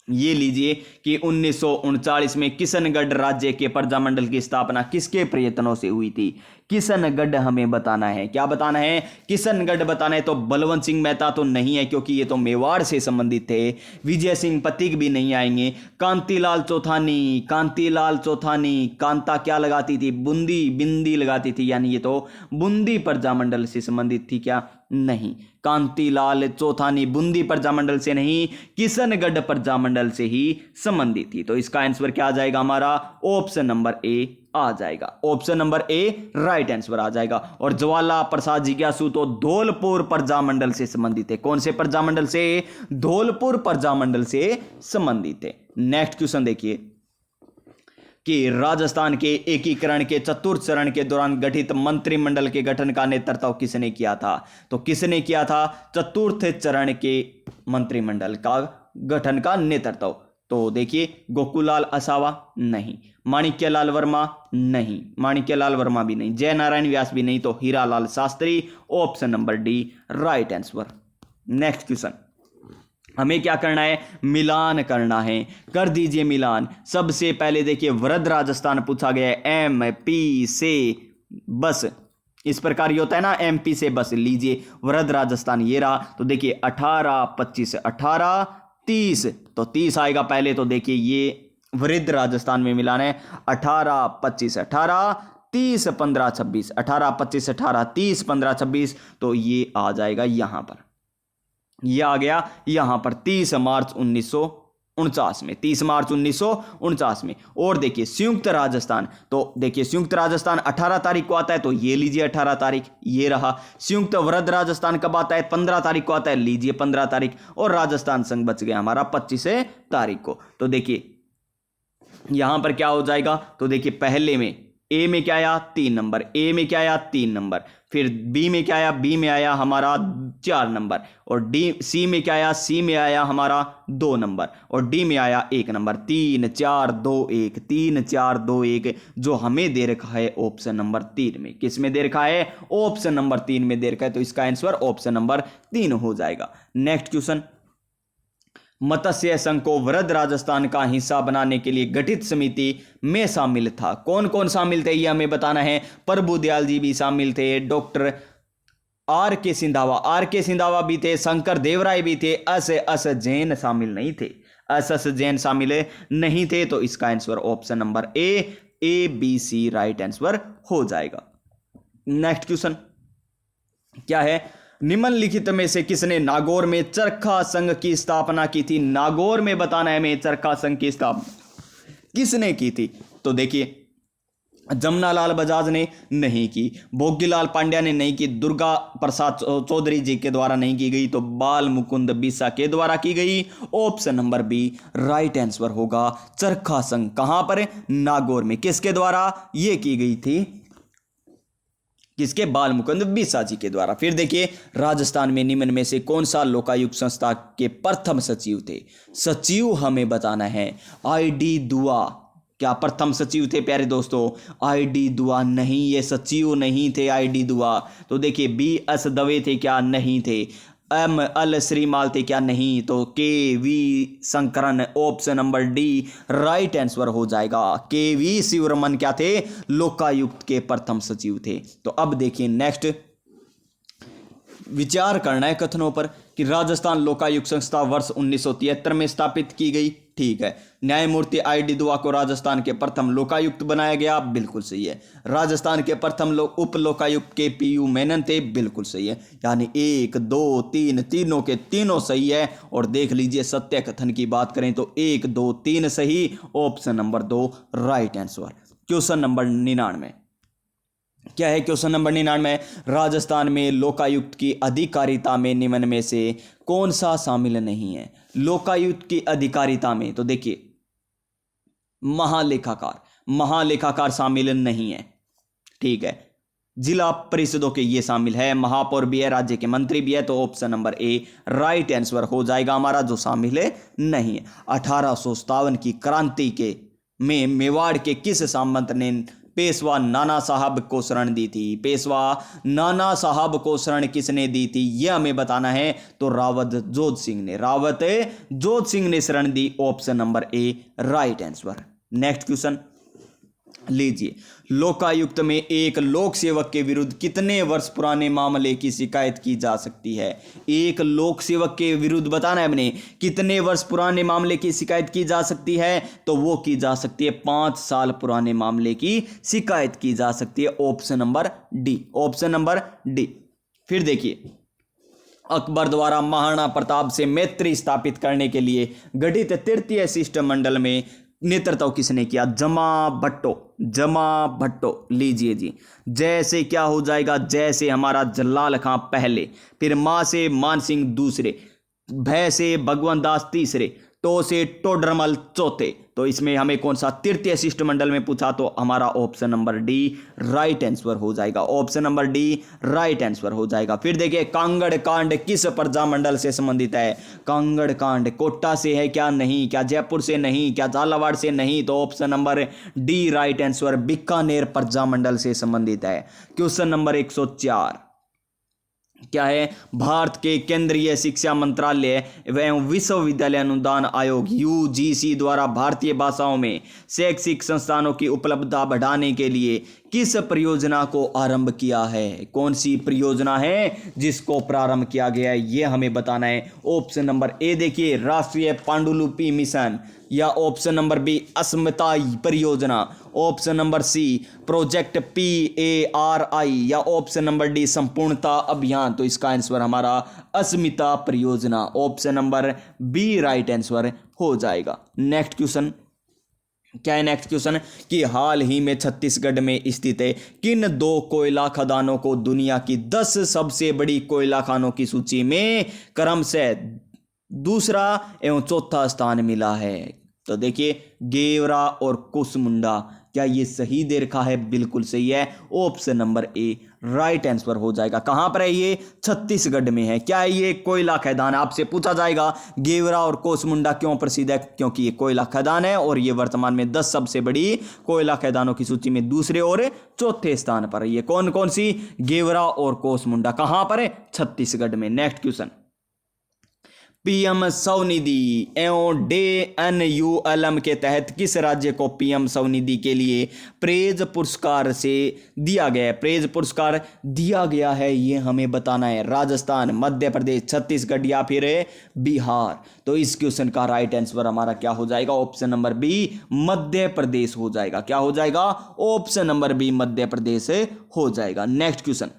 ये लीजिए कि 1939 में किशनगढ़ राज्य के प्रजामंडल की स्थापना किसके प्रयत्नों से हुई थी? किशनगढ़ हमें बताना है। क्या बताना है? किशनगढ़ बताना है। तो बलवंत सिंह मेहता तो नहीं है क्योंकि ये तो मेवाड़ से संबंधित थे। विजय सिंह पथिक भी नहीं आएंगे। कांतिलाल चौथानी, कांतिलाल चौथानी, कांता क्या लगाती थी? बूंदी, बिंदी लगाती थी, यानी ये तो बूंदी प्रजामंडल से संबंधित थी। क्या? नहीं, कांतिलाल चौथानी बूंदी प्रजामंडल से नहीं, किशनगढ़ प्रजामंडल से ही संबंधित थी। तो इसका आंसर क्या आ जाएगा हमारा? ऑप्शन नंबर ए आ जाएगा। Option number A right answer आ जाएगा। और ज्वाला प्रसाद जिज्ञासु तो धौलपुर प्रजामंडल से संबंधित है। कौन से प्रजामंडल से? धौलपुर प्रजामंडल से संबंधित है। नेक्स्ट क्वेश्चन देखिए कि राजस्थान के एकीकरण के चतुर्थ चरण के दौरान गठित मंत्रिमंडल के गठन का नेतृत्व किसने किया था? तो किसने किया था चतुर्थ चरण के मंत्रिमंडल का गठन का नेतृत्व? तो देखिए, गोकुलाल असावा नहीं, माणिक्यलाल वर्मा नहीं, माणिक्यलाल वर्मा भी नहीं, जय नारायण व्यास भी नहीं, तो Hiralal Shastri. Option number D right answer. Next question, हमें क्या करना है? मिलान करना है। कर दीजिए मिलान। सबसे पहले देखिए, वृद्ध राजस्थान पूछा गया है, MP से बस, इस प्रकार ये होता है ना, MP से बस लीजिए। वृद्ध राजस्थान ये रहा। तो देखिए 18, 25, 18, 30, तो 30 आएगा पहले। तो देखिए ये वृद्ध राजस्थान में मिलान है। 18, 25, 18, 30, 15, 26, 18, 25, 18, 30, 15, 26, तो ये आ जाएगा यहां पर। यह आ गया यहां पर 30 मार्च 1949 में, 30 मार्च 1949 में। और देखिए संयुक्त राजस्थान, तो देखिए संयुक्त राजस्थान 18 तारीख को आता है, तो ये लीजिए 18 तारीख, ये रहा। संयुक्त वृद्ध राजस्थान कब आता है? 15 तारीख को आता है, लीजिए 15 तारीख। और राजस्थान संघ बच गया हमारा 25 तारीख को। तो देखिए यहां पर क्या हो जाएगा? तो देखिए पहले में ए में क्या आया? 3 नंबर, ए में क्या आया? 3 नंबर, फिर बी में क्या आया? बी में आया हमारा 4 नंबर, और डी सी में क्या आया? सी में आया हमारा 2 नंबर, और डी में आया 1 नंबर। 3 4 2 1, 3 4 2 1, जो हमें दे रखा है ऑप्शन नंबर 3 में। किस में दे रखा है? ऑप्शन नंबर 3 में दे रखा है। तो इसका आंसर ऑप्शन नंबर 3 हो जाएगा। नेक्स्ट क्वेश्चन, मत्स्य संघ को वृद्ध राजस्थान का हिस्सा बनाने के लिए गठित समिति में शामिल था। कौन कौन शामिल थे ये हमें बताना है। प्रभु दयाल जी भी शामिल थे, डॉक्टर R.K. सिंधावा, R.K. सिंधावा भी थे, शंकर देवराय भी थे, एस जैन शामिल नहीं थे, एस जैन शामिल नहीं थे। तो इसका answer option number A B C right answer हो जाएगा। नेक्स्ट क्वेश्चन क्या है? निम्नलिखित में से किसने नागौर में चरखा संघ की स्थापना की थी? नागौर में बताना है हमें चरखा संघ की स्थापना किसने की थी। तो देखिए जमनालाल बजाज ने नहीं की, भोगीलाल पांड्या ने नहीं की, दुर्गा प्रसाद चौधरी जी के द्वारा नहीं की गई, तो बाल मुकुंद बिसा के द्वारा की गई। Option number B right answer होगा। चरखा संघ कहां पर? नागौर में। किसके द्वारा ये की गई थी? किसके? बाल मुकुंद बिसा जी के द्वारा। फिर देखिए राजस्थान में निम्न में से कौन सा लोकायुक्त संस्था के प्रथम सचिव थे? सचिव हमें बताना है। ID दुआ क्या प्रथम सचिव थे प्यारे दोस्तों? ID दुआ नहीं, ये सचिव नहीं थे ID दुआ। तो देखिए BS दवे थे क्या? नहीं थे। ML श्रीमाल थे क्या? नहीं। तो KV Sankaran, option number D right answer हो जाएगा। KV शिवरमन क्या थे? लोकायुक्त के प्रथम सचिव थे। तो अब देखिए नेक्स्ट विचार करना है कथनों पर कि राजस्थान लोकायुक्त संस्था वर्ष 1973 में स्थापित की गई। ठीक है। न्यायमूर्ति ID दुआ को राजस्थान के प्रथम लोकायुक्त बनाया गया। बिल्कुल सही है। राजस्थान के प्रथम उप लोकायुक्त PU मेनन थे। बिल्कुल सही है। यानी 1 2 3 तीनों के तीनों सही है। और देख लीजिए सत्य कथन की बात करें तो 1 2 3 सही। Option number 2 right answer. Question number 99 क्या है? क्वेश्चन नंबर 99, राजस्थान में लोकायुक्त की अधिकारिता में निम्न में से कौन सा शामिल नहीं है? लोकायुक्त की अधिकारिता में तो देखिए महालेखाकार शामिल नहीं है। ठीक है। जिला परिषदों के ये शामिल है, महापौर भी है, राज्य के मंत्री भी है। तो option number A right answer हो जाएगा हमारा, जो शामिल है नहीं है। 1857 की क्रांति के में मेवाड़ के किस सामंत ने पेशवा नाना साहब को शरण दी थी? पेशवा नाना साहब को शरण किसने दी थी यह हमें बताना है। तो रावत जोध सिंह ने शरण दी। Option number A right answer. Next question, लीजिए, लोकायुक्त में एक लोक सेवक के विरुद्ध कितने वर्ष पुराने मामले की शिकायत की जा सकती है? एक लोक सेवक के विरुद्ध बताना है हमने कितने वर्ष पुराने मामले की शिकायत की जा सकती है, तो वो की जा सकती है 5 साल पुराने मामले की शिकायत की जा सकती है। Option number D, option number D. फिर देखिए, अकबर द्वारा महाराणा प्रताप से मैत्री स्थापित करने के लिए गठित तृतीय शिष्टमंडल में नेतृत्व किसने किया? जमा भट्टो, जमा भट्टो। लीजिए जी, जैसे क्या हो जाएगा, जैसे हमारा जलाल खां पहले, फिर मां से मान सिंह दूसरे, भय से भगवंत दास तीसरे, तो से टोडरमल चौथे। तो इसमें हमें कौन सा तृतीय शिष्टमंडल में पूछा, तो हमारा option number D right answer हो जाएगा। Option number D right answer हो जाएगा। फिर देखिए, कांगड़ कांड किस प्रजामंडल से संबंधित है? कांगड़ कांड कोटा से है क्या? नहीं। क्या जयपुर से? नहीं। क्या झालावाड़ से? नहीं। तो option number D right answer Bikaner Prajamandal से संबंधित है। क्वेश्चन नंबर 104 क्या है? भारत के केंद्रीय शिक्षा मंत्रालय एवं विश्वविद्यालय अनुदान आयोग यूजीसी द्वारा भारतीय भाषाओं में शैक्षिक संस्थानों की उपलब्धता बढ़ाने के लिए किस परियोजना को आरंभ किया है? कौन सी परियोजना है जिसको प्रारंभ किया गया है, ये हमें बताना है। ऑप्शन नंबर ए देखिए, राष्ट्रीय पांडुलिपि मिशन, या ऑप्शन नंबर बी अस्मिता परियोजना, option number C project PARI, या ऑप्शन नंबर डी संपूर्णता अभियान। तो इसका आंसर हमारा अस्मिता परियोजना, option number B right answer हो जाएगा। नेक्स्ट क्वेश्चन क्या है? नेक्स्ट क्वेश्चन कि हाल ही में छत्तीसगढ़ में स्थित है किन 2 कोयला खदानों को दुनिया की 10 सबसे बड़ी कोयला खानों की सूची में क्रमशः दूसरा एवं चौथा स्थान मिला है? तो देखिए, गेवरा और कुसमुंडा, क्या ये सही दे रखा है? बिल्कुल सही है। Option number A right answer हो जाएगा। कहां पर है ये? छत्तीसगढ़ में है। क्या है ये? कोयला खदान। आपसे पूछा जाएगा गेवरा और कोसमुंडा क्यों प्रसिद्ध है? क्योंकि ये कोयला खदान है और ये वर्तमान में 10 सबसे बड़ी कोयला खदानों की सूची में दूसरे और चौथे स्थान पर है। ये कौन कौन सी? गेवरा और कोसमुंडा। कहां पर है? छत्तीसगढ़ में। नेक्स्ट क्वेश्चन, पीएम स्वनिधि एवं DNULM के तहत किस राज्य को पीएम स्वनिधि के लिए प्रेज पुरस्कार से दिया गया है? प्रेज पुरस्कार दिया गया है, ये हमें बताना है। राजस्थान, मध्य प्रदेश, छत्तीसगढ़ या फिर बिहार। तो इस क्वेश्चन का राइट आंसर हमारा क्या हो जाएगा? Option number B Madhya Pradesh हो जाएगा। क्या हो जाएगा? Option number B Madhya Pradesh हो जाएगा। नेक्स्ट क्वेश्चन,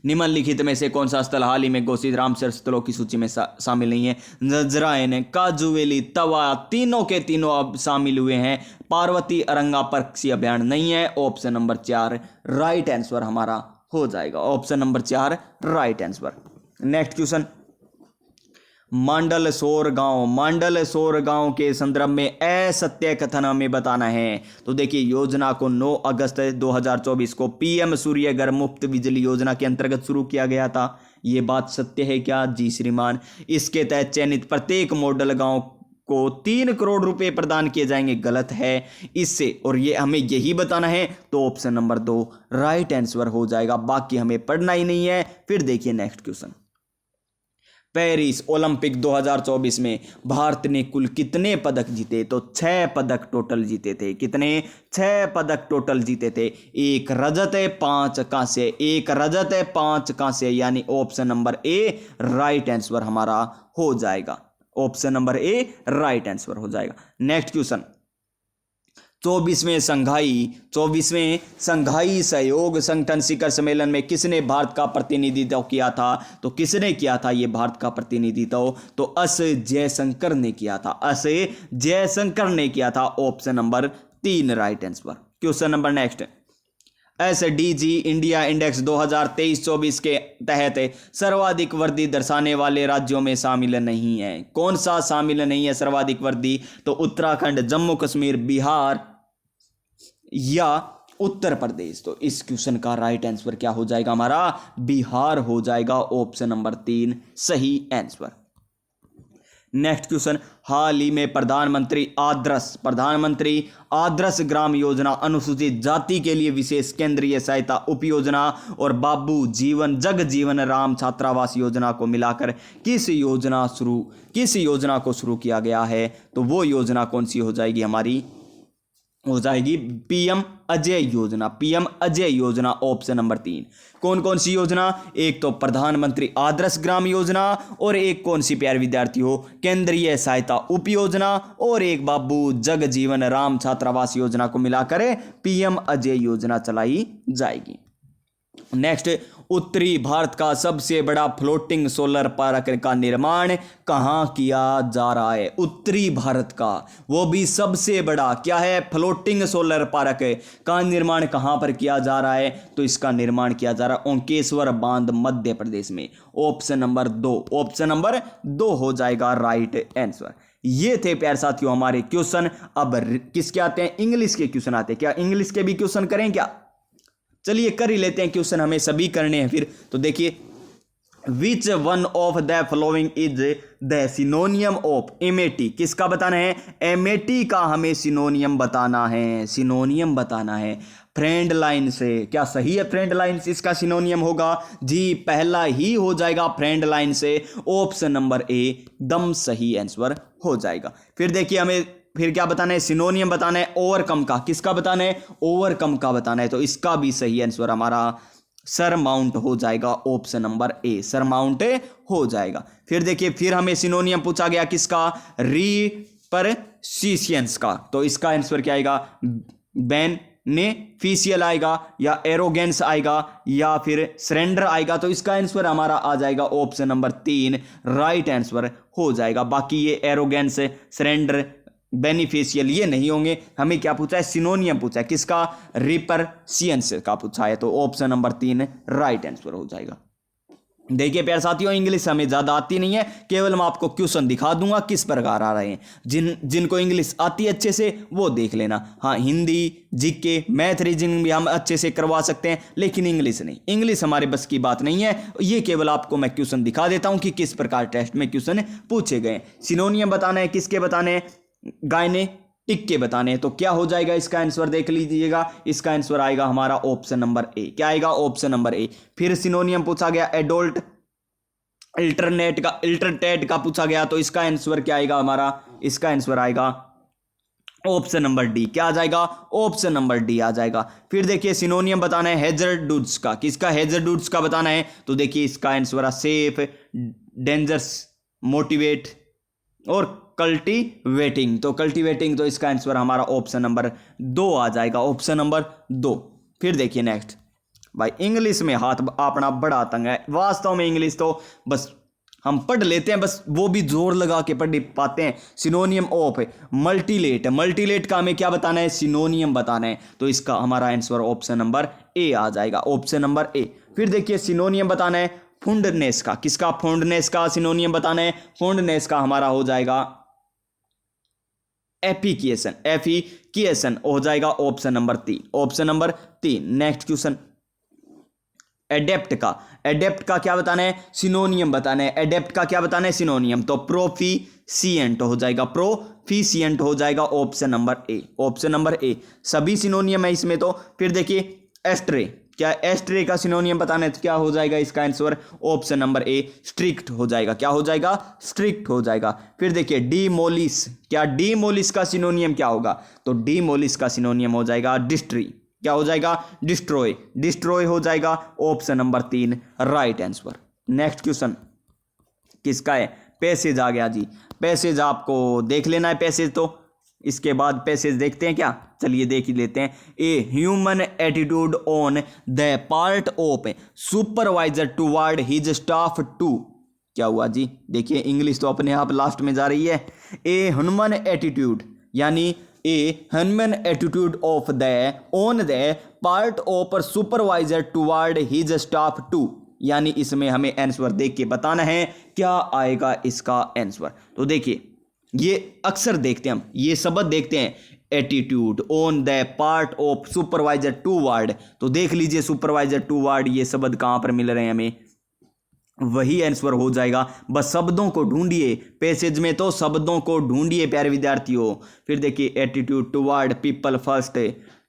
निम्नलिखित में से कौन सा स्थल हाल ही में घोषित रामसर स्थलों की सूची में शामिल नहीं है? नजरायन, काजूवेली, तवा, तीनों के तीनों अब शामिल हुए हैं। पार्वती अरंगा पक्षी अभ्यारण्य नहीं है। ऑप्शन नंबर 4 राइट आंसर हमारा हो जाएगा। Option number 4 right answer. Next question, Mandsaur गांव के संदर्भ में असत्य कथन हमें बताना है। तो देखिए, योजना को 9 अगस्त 2024 को पीएम सूर्य घर मुफ्त बिजली योजना के अंतर्गत शुरू किया गया था। ये बात सत्य है क्या? जी श्रीमान। इसके तहत चयनित प्रत्येक मॉडल गांव को 3 करोड़ रुपए प्रदान किए जाएंगे। गलत है इससे, और ये हमें यही बताना है। तो ऑप्शन नंबर 2 राइट आंसर हो जाएगा। बाकी हमें पढ़ना ही नहीं है। फिर देखिए नेक्स्ट क्वेश्चन, पेरिस ओलंपिक 2024 में भारत ने कुल कितने पदक जीते? तो 6 पदक टोटल जीते थे। कितने? 6 पदक टोटल जीते थे। 1 रजत है, 5 कांस्य, 1 रजत है, 5 कांस्य, यानी option number A right answer हमारा हो जाएगा। Option number A right answer हो जाएगा। नेक्स्ट क्वेश्चन, 24वें संघाई सहयोग संगठन शिखर सम्मेलन में किसने भारत का प्रतिनिधित्व किया था? तो किसने किया था ये भारत का प्रतिनिधित्व? तो एस जयशंकर ने किया था। एस जयशंकर ने किया था। Option number 3 right answer. Question number next, SDG India index 2023-24 के तहत सर्वाधिक वृद्धि दर्शाने वाले राज्यों में शामिल नहीं है। कौन सा शामिल नहीं है सर्वाधिक वृद्धि? तो उत्तराखंड, जम्मू कश्मीर, बिहार या उत्तर प्रदेश। तो इस क्वेश्चन का राइट आंसर क्या हो जाएगा हमारा? बिहार हो जाएगा। ऑप्शन नंबर 3 सही आंसर। नेक्स्ट क्वेश्चन, हाल ही में प्रधानमंत्री आदर्श ग्राम योजना अनुसूचित जाति के लिए विशेष केंद्रीय सहायता उपयोजना और बाबू जगजीवन राम छात्रावास योजना को मिलाकर किस योजना को शुरू किया गया है? तो वो योजना कौन सी हो जाएगी हमारी? हो जाएगी पीएम अजय योजना। पीएम अजय योजना ऑप्शन नंबर 3। कौन कौन सी योजना? एक तो प्रधानमंत्री आदर्श ग्राम योजना, और एक कौन सी प्यारे विद्यार्थी हो, केंद्रीय सहायता उप योजना, और एक बाबू जगजीवन राम छात्रावास योजना को मिलाकर पीएम अजय योजना चलाई जाएगी। नेक्स्ट, उत्तरी भारत का सबसे बड़ा फ्लोटिंग सोलर पार्क का निर्माण कहाँ किया जा रहा है? उत्तरी भारत का, वो भी सबसे बड़ा क्या है, फ्लोटिंग सोलर पार्क का निर्माण कहाँ पर किया जा रहा है? तो इसका निर्माण किया जा रहा है ओंकेश्वर बांध मध्य प्रदेश में। ऑप्शन नंबर 2, ऑप्शन नंबर 2 हो जाएगा राइट आंसर। ये थे प्यारे साथियों हमारे क्वेश्चन। अब किसके आते हैं? इंग्लिश के क्वेश्चन आते हैं। क्या इंग्लिश के भी क्वेश्चन करें क्या? चलिए कर ही लेते हैं क्वेश्चन, हमें सभी करने हैं फिर। तो देखिए, which one of the following is the synonym of amity? किसका बताना है? एमेटी का हमें सिनोनियम बताना है। सिनोनियम बताना है फ्रेंड लाइन से। क्या सही है? फ्रेंड लाइन से इसका सिनोनियम होगा जी, पहला ही हो जाएगा फ्रेंड लाइन से। ऑप्शन नंबर ए एकदम सही आंसर हो जाएगा। फिर देखिए, हमें फिर क्या बताना है? सिनोनियम बताना है ओवरकम का। किसका बताना है? ओवरकम का बताना है। तो इसका भी सही आंसर हमारा सरमाउंट हो जाएगा। ऑप्शन नंबर ए सरमाउंट हो जाएगा। फिर देखिए, फिर हमें सिनोनियम पूछा गया किसका? रिपरसिशियंस का। तो इसका आंसर क्या आएगा? बेनेफिशियल आएगा, या एरोगेंस आएगा, या फिर सरेंडर आएगा। तो इसका आंसर हमारा आ जाएगा ऑप्शन नंबर 3 राइट आंसर हो जाएगा। बाकी ये एरोगेंस, सरेंडर, बेनिफिशियल ये नहीं होंगे। हमें क्या पूछा है? सिनोनियम पूछा है। किसका? रिपरसियंस का पूछा है। तो ऑप्शन नंबर 3 राइट आंसर हो जाएगा। देखिए प्यारे साथियों, इंग्लिश हमें ज़्यादा आती नहीं है, केवल मैं आपको क्वेश्चन दिखा दूंगा किस प्रकार आ रहे हैं। जिनको इंग्लिश आती है अच्छे से वो देख लेना। हाँ, हिंदी, जीके, मैथ, रीजनिंग भी हम अच्छे से करवा सकते हैं, लेकिन इंग्लिश नहीं। इंग्लिश हमारे बस की बात नहीं है। ये केवल आपको मैं क्वेश्चन दिखा देता हूँ कि किस प्रकार टेस्ट में क्वेश्चन पूछे गए। सिनोनियम बताना है, किसके बताने हैं? गायनेटिक के बताने हैं। तो क्या हो जाएगा इसका आंसर? देख लीजिएगा, इसका आंसर आएगा हमारा ऑप्शन नंबर ए। क्या आएगा? ऑप्शन नंबर ए। फिर सिनोनियम पूछा गया एडल्ट, इल्टरनेट का पूछा गया। तो इसका आंसर क्या आएगा हमारा? इसका आंसर आएगा ऑप्शन नंबर डी। क्या आ जाएगा? ऑप्शन नंबर डी आ जाएगा। फिर देखिए, सिनोनियम बताना है हैजर्डुड्स का। किसका? हैजर्डुड्स का बताना है। तो देखिए, इसका आंसर है सेफ, डेंजरस, मोटिवेट और कल्टीवेटिंग। तो कल्टीवेटिंग, तो इसका आंसर हमारा ऑप्शन नंबर 2 आ जाएगा। Option number 2। फिर देखिए नेक्स्ट, भाई इंग्लिश में हाथ अपना बड़ा तंग है। वास्तव में इंग्लिश तो बस हम पढ़ लेते हैं, बस वो भी जोर लगा के पढ़ पाते हैं। सिनोनियम ऑफ मल्टीलेट, मल्टीलेट का हमें क्या बताना है? सिनोनियम बताना है। तो इसका हमारा आंसर ऑप्शन नंबर ए आ जाएगा। ऑप्शन नंबर ए। फिर देखिए, सिनोनियम बताना है फुंडनेस का। किसका? फुंडनेस का सिनोनियम बताना है। फुंडनेस का हमारा हो जाएगा एफिकिएशन। एफिकिएशन हो जाएगा option number 3। Option number 3। Next question, adept का। एडेप्ट का क्या बताना है? सिनोनियम बताना है। एडेप्ट का क्या बताना है? सिनोनियम। तो प्रोफिशिएंट हो जाएगा। प्रोफिशिएंट हो जाएगा ऑप्शन नंबर ए। ऑप्शन नंबर ए। सभी सिनोनियम है इसमें। तो फिर देखिए, एस्ट्रे। क्या एस्ट्रे का सिनोनियम बताना है? तो क्या हो जाएगा इसका आंसर? ऑप्शन नंबर ए स्ट्रिक्ट हो जाएगा। क्या हो जाएगा? स्ट्रिक्ट हो जाएगा। फिर देखिए, डीमोलिश। क्या डीमोलिश का सिनोनियम क्या होगा? तो डीमोलिश का सिनोनियम हो जाएगा डिस्ट्री। क्या हो जाएगा? डिस्ट्रॉय। डिस्ट्रॉय हो जाएगा option number 3 right answer. Next question किसका है? पैसेज आ गया जी। पैसेज आपको देख लेना है पैसेज। तो इसके बाद पैसेज देखते हैं क्या? चलिए देख ही लेते हैं। A human attitude on the part of supervisor toward his staff to. क्या हुआ जी? देखिए, इंग्लिश तो अपने आप लास्ट में जा रही है। ए ह्यूमन एटीट्यूड, यानी a human attitude of the on the part of supervisor toward his staff to, यानी इसमें हमें आंसर देख के बताना है क्या आएगा इसका आंसर। तो देखिए, ये अक्सर देखते हैं हम, ये शब्द देखते हैं, attitude on the part of supervisor toward. तो देख लीजिए, सुपरवाइजर टू वर्ड ये शब्द कहाँ पर मिल रहे हैं हमें? वही आंसर हो जाएगा। बस शब्दों को ढूंढिए, पैसेज में तो शब्दों को ढूंढिए प्यारे विद्यार्थियों। फिर देखिए, एटीट्यूड टुवर्ड पीपल फर्स्ट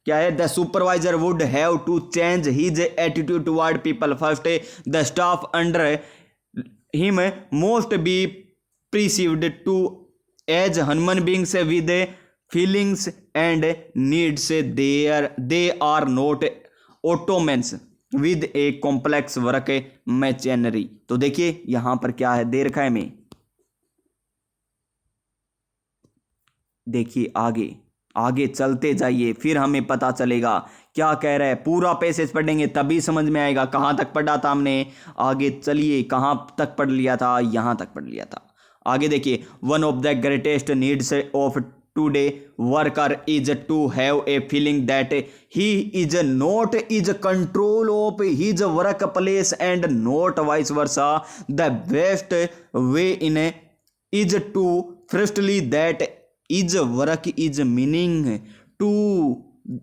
क्या है? The supervisor would have to change his attitude toward people first, the staff under him must be perceived to as human beings with feelings and needs they are not automatons with a complex work machinery. तो देखिए यहां पर क्या है, दे रखा है में, देखिए आगे आगे चलते जाइए फिर हमें पता चलेगा क्या कह रहा है। पूरा पैसेज पढ़ेंगे तभी समझ में आएगा। कहां तक पढ़ा था हमने, आगे चलिए, कहां तक पढ़ लिया था, यहां तक पढ़ लिया था। आगे देखिए, one of the greatest needs of today worker is to have a feeling that he is not is control of his work place and not vice versa. The best way in is to firstly that is work is meaning to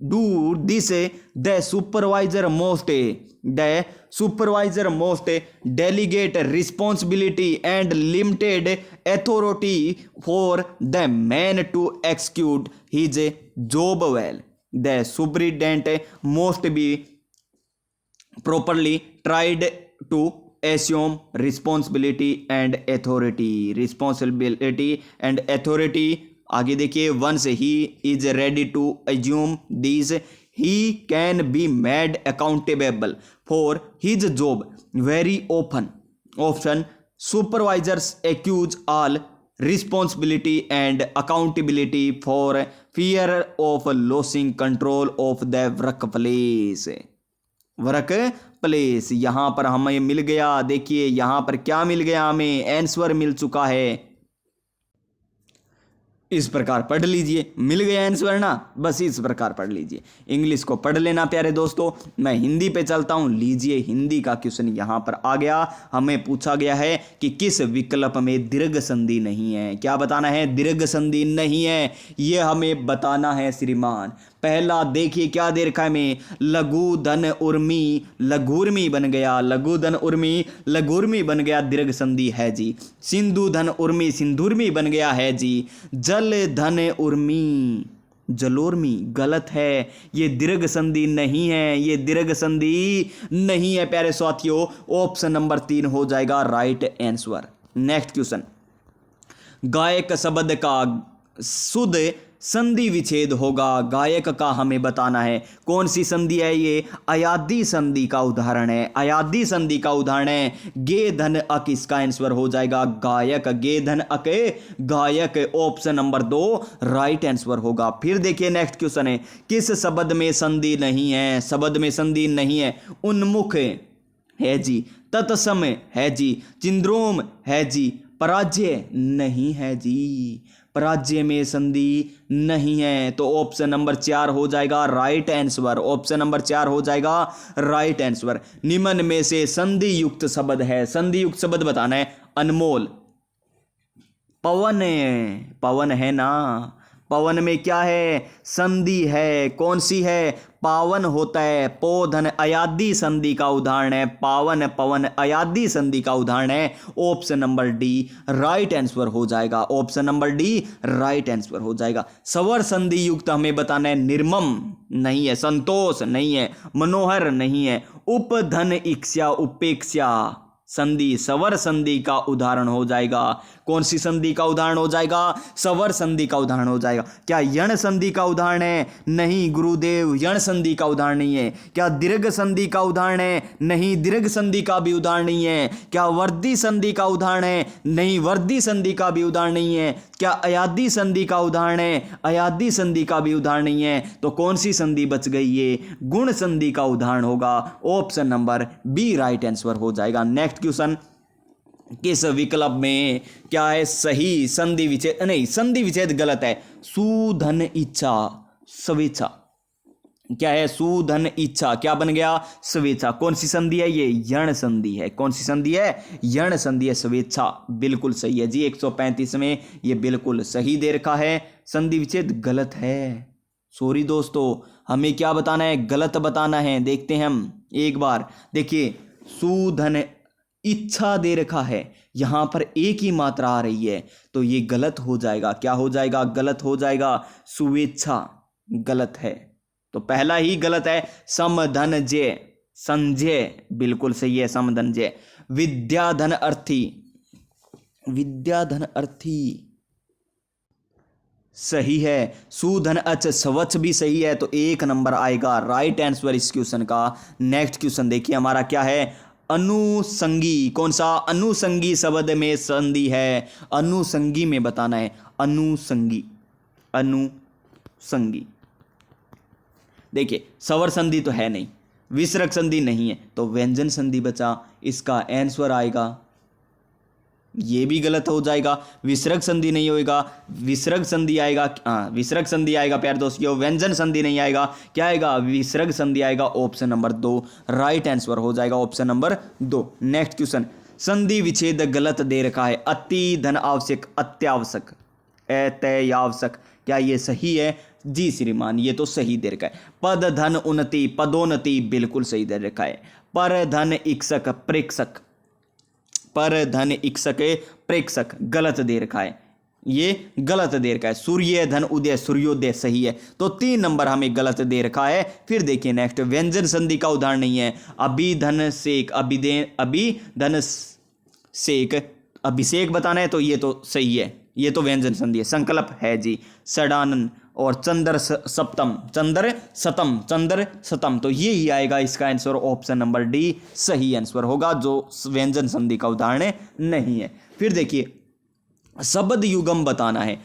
do this the supervisor must delegate responsibility and limited authority for the man to execute his job well. The superintendent must be properly tried to assume responsibility and authority। आगे देखिए, once he is ready to assume these he can be made accountable for his job। very often supervisors accuse all responsibility and accountability for fear of losing control of the workplace। यहां पर हमें मिल गया, देखिए यहां पर क्या मिल गया, हमें आंसर मिल चुका है। इस प्रकार पढ़ लीजिए, मिल गया आंसर ना, बस इस प्रकार पढ़ लीजिए। इंग्लिश को पढ़ लेना प्यारे दोस्तों। मैं हिंदी पे चलता हूं, लीजिए हिंदी का क्वेश्चन यहां पर आ गया। हमें पूछा गया है कि किस विकल्प में दीर्घ संधि नहीं है। क्या बताना है, दीर्घ संधि नहीं है, यह हमें बताना है श्रीमान। पहला देखिए क्या दे रखा है में, लघु धन उर्मी लघुर्मी बन गया, लघु धन उर्मी लघुर्मी बन गया, दीर्घ संधि है जी। सिंधु धन उर्मी सिंधुर्मी बन गया है जी। जल धन उर्मी जलोर्मी गलत है, ये दीर्घ संधि नहीं है, ये दीर्घ संधि नहीं है प्यारे साथियों। ऑप्शन नंबर 3 हो जाएगा राइट आंसर। नेक्स्ट क्वेश्चन, गायक शब्द का शुद्ध संधि विच्छेद होगा। गायक का हमें बताना है कौन सी संधि है ये, अयादी संधि का उदाहरण है, अयादी संधि का उदाहरण है। गे धन अक इसका आंसर हो जाएगा गायक, गे धन अक गायक, ऑप्शन नंबर 2 राइट आंसर होगा। फिर देखिए नेक्स्ट क्वेश्चन है, किस शब्द में संधि नहीं है, शब्द में संधि नहीं है। उन्मुख है जी, तत्सम है जी, चिंद्रोम है जी, पराजय नहीं है जी, पराजय में संधि नहीं है। तो ऑप्शन नंबर 4 हो जाएगा राइट आंसर, ऑप्शन नंबर 4 हो जाएगा राइट आंसर। निम्न में से संधि युक्त शब्द है, संधि युक्त शब्द बताना है। अनमोल, पवन, पवन है ना, पवन में क्या है, संधि है, कौन सी है, पावन होता है। पोधन अयादी संधि का उदाहरण है, पावन पवन अयादी संधि का उदाहरण है। Option number D right answer हो जाएगा, option number D right answer हो जाएगा। सवर संधि युक्त हमें बताना है। निर्मम नहीं है, संतोष नहीं है, मनोहर नहीं है। उपधन इक्ष्या उपेक्षा संधि सवर संधि का उदाहरण हो जाएगा। कौन सी संधि का उदाहरण हो जाएगा, सवर संधि का उदाहरण हो जाएगा। क्या यण संधि का उदाहरण है, नहीं गुरुदेव यण संधि का उदाहरण नहीं है। क्या दीर्घ संधि का उदाहरण है, नहीं दीर्घ संधि का भी उदाहरण नहीं है। क्या वर्दी संधि का उदाहरण है, नहीं वर्दी संधि का भी उदाहरण नहीं है। क्या अयादी संधि का उदाहरण है, अयादी संधि का भी उदाहरण नहीं है। तो कौन सी संधि बच गई, ये गुण संधि का उदाहरण होगा। Option number B right answer हो जाएगा। नेक्स्ट क्वेश्चन, किस विकल्प में क्या है सही संधि विच्छेद, नहीं संधि विच्छेद गलत है। सुधन इच्छा स्वेच्छा, क्या है सुधन इच्छा, क्या बन गया स्वेच्छा। कौन सी संधि है ये, यण संधि है। कौन सी संधि है, यण संधि है, स्वेच्छा बिल्कुल सही है जी। 135 में ये बिल्कुल सही दे रखा है, संधि विच्छेद गलत है। सॉरी दोस्तों, हमें क्या बताना है, गलत बताना है। देखते हैं हम एक बार, देखिए सुधन इच्छा दे रखा है, यहां पर एक ही मात्रा आ रही है, तो ये गलत हो जाएगा। क्या हो जाएगा, गलत हो जाएगा। स्वेच्छा गलत है, तो पहला ही गलत है। समधन जय संजय बिल्कुल सही है, समधन जय। विद्याधन अर्थी, विद्याधन अर्थी सही है। सुधन अच स्वच्छ भी सही है, तो 1 नंबर आएगा राइट आंसर इस क्वेश्चन का। नेक्स्ट क्वेश्चन देखिए हमारा क्या है, अनुसंगी। कौन सा अनुसंगी शब्द में संधि है, अनुसंगी में बताना है। अनुसंगी, अनुसंगी। देखिए स्वर संधि तो है नहीं, विसर्ग संधि नहीं है, तो व्यंजन संधि बचा। इसका आंसर आएगा, ये भी गलत हो जाएगा। विसर्ग संधि नहीं होएगा, विसर्ग संधि आएगा। हाँ विसर्ग संधि आएगा प्यारे दोस्तों, व्यंजन संधि नहीं आएगा। क्या आएगा, विसर्ग संधि आएगा। ऑप्शन नंबर 2 राइट आंसर हो जाएगा, ऑप्शन नंबर 2। नेक्स्ट क्वेश्चन, संधि विच्छेद गलत दे रखा है। अति धन आवश्यक, अत्यावश्यक, अत्यावश्यक, क्या ये सही है? जी श्रीमान, ये तो सही दे रखा है। पद धन उन्नति, पदोन्नति, बिल्कुल सही दे रखा है। पर धन इक्षक, प्रेक्षक, पर धन इक्षक प्रेक्षक, गलत दे रखा है, ये गलत दे रखा है। सूर्य धन उदय, सूर्योदय सही है, तो 3 नंबर हमें गलत दे रखा है। फिर देखिए नेक्स्ट, व्यंजन संधि का उदाहरण नहीं है। अभिधन सेक, अभिधन सेक, अभिषेक बताना है, तो ये तो सही है, ये तो व्यंजन संधि है। संकल्प है जी। षडानन और चंद्र सप्तम, चंद्र सतम, चंद्र सतम, तो ये ही आएगा इसका आंसर। ऑप्शन नंबर डी सही आंसर होगा, जो व्यंजन संधि का उदाहरण नहीं है। फिर देखिए शब्द युगम बताना है।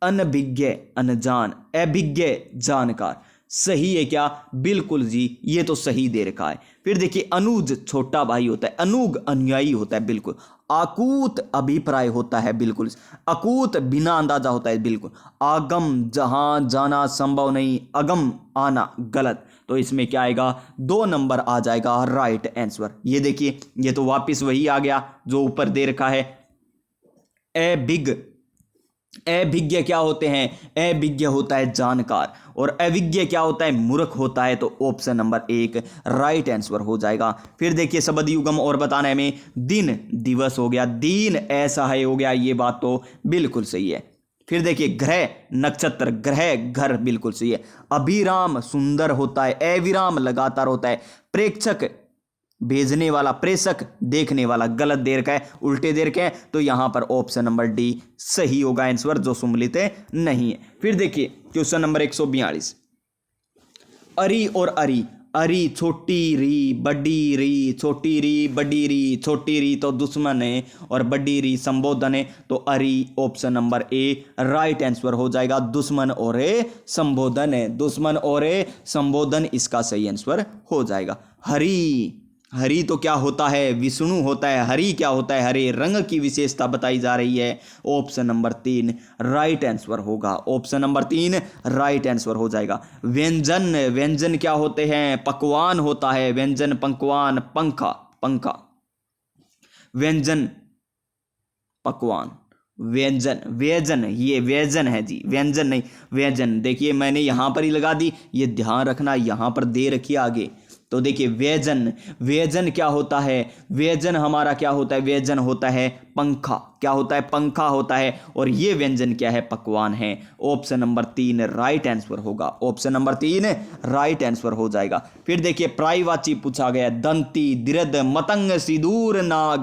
अनभिज्ञ अनजान, अभिज्ञ जानकार, सही है क्या? बिल्कुल जी, ये तो सही दे रखा है। फिर देखिए अनुज छोटा भाई होता है, अनुग अनुयायी होता है, बिल्कुल। आकूत अभिप्राय होता है, बिल्कुल। अकूत बिना अंदाजा होता है, बिल्कुल। आगम जहां जाना संभव नहीं, अगम आना, गलत। तो इसमें क्या आएगा, 2 नंबर आ जाएगा राइट आंसर। ये देखिए ये तो वापिस वही आ गया जो ऊपर दे रखा है। अभिज्ञ क्या होते हैं? अभिज्ञ होता है जानकार, और अविज्ञ क्या होता है? मूर्ख होता है। तो ऑप्शन नंबर 1 राइट आंसर हो जाएगा। फिर देखिए शब्द युगम और बताना है हमें। दिन दिवस हो गया, दीन ऐसा है हो गया, ये बात तो बिल्कुल सही है। फिर देखिए ग्रह नक्षत्र, ग्रह घर, बिल्कुल सही है। अभिराम सुंदर होता है, अविराम लगातार होता है। प्रेक्षक भेजने वाला, प्रेषक देखने वाला, गलत दे रखा है, उल्टे दे रखे हैं, तो यहां पर ऑप्शन नंबर डी सही होगा आंसर, जो सुमलित नहीं है। फिर देखिए क्वेश्चन नंबर 142, अरी और अरी। अरी छोटी री बड़ी री, छोटी री बड़ी री, छोटी री तो दुश्मन है और बड़ी री संबोधन है, तो अरी option number A right answer हो जाएगा। दुश्मन और संबोधन है, दुश्मन और संबोधन इसका सही आंसर हो जाएगा। हरी, हरि तो क्या होता है? विष्णु होता है। हरि क्या होता है? हरे रंग की विशेषता बताई जा रही है। ऑप्शन नंबर 3 राइट आंसर होगा, ऑप्शन नंबर 3 राइट आंसर हो जाएगा। व्यंजन, व्यंजन क्या होते हैं? पकवान होता है, व्यंजन पकवान, पंखा, पंखा, व्यंजन पकवान, व्यंजन, व्यंजन, ये व्यंजन है जी, व्यंजन नहीं व्यंजन। देखिए मैंने यहां पर ही लगा दी, ये ध्यान रखना, यहां पर दे रखिए आगे। तो देखिए व्यंजन, व्यंजन क्या होता है? व्यंजन हमारा क्या होता है? व्यंजन होता है पंखा, क्या होता है? पंखा होता है, और ये व्यंजन क्या है? पकवान है। ऑप्शन नंबर 3 राइट आंसर होगा, ऑप्शन नंबर 3 राइट आंसर हो जाएगा। फिर देखिए प्रायवाची पूछा गया, दंती दिरद मतंग सिंदूर नाग,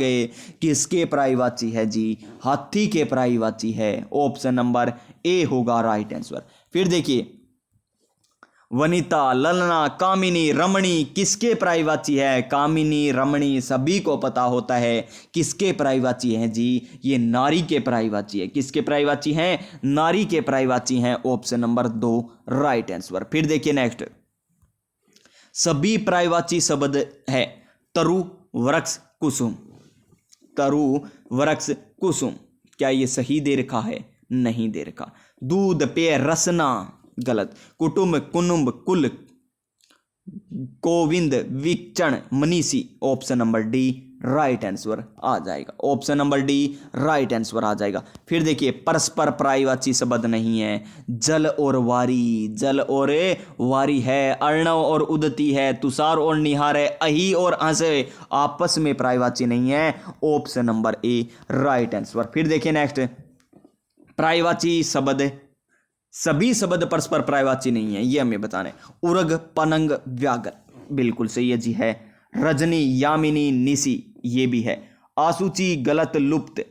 किसके प्रायवाची है जी? हाथी के प्रायवाची है, ऑप्शन नंबर ए होगा राइट आंसर। फिर देखिए वनिता, ललना, कामिनी, रमणी किसके प्रायवाची है? कामिनी, रमणी सभी को पता होता है किसके प्रायवाची हैं जी? ये नारी के प्रायवाची है। किसके प्रायवाची हैं? नारी के प्रायवाची हैं, ऑप्शन नंबर 2 राइट आंसर। फिर देखिए नेक्स्ट, सभी प्रायवाची शब्द है। तरु, वृक्ष, कुसुम, तरु, वृक्ष, कुसुम, क्या ये सही दे रखा है? नहीं दे रखा। दूध, पेय, रसना, गलत। कुटुंब, कुनुम्ब, कुल, गोविंद, विचरण, मनीषी, option number D right answer आ जाएगा, option number D right answer आ जाएगा। फिर देखिए परस्पर प्रायवाची शब्द नहीं है। जल और वारी, जल और वारी है। अर्णव और उदती है। तुषार और निहार है। अही और हंस आपस में प्रायवाची नहीं है, option number A right answer. फिर देखिए नेक्स्ट, प्रायवाची शब्द, सभी शब्द परस्पर प्रायवाची नहीं है, ये हमें बताना है। उर्ग, पनंग, व्याघ्र, बिल्कुल सही है जी है। रजनी, यामिनी, निशी, ये भी है। आसूची, गलत, लुप्त,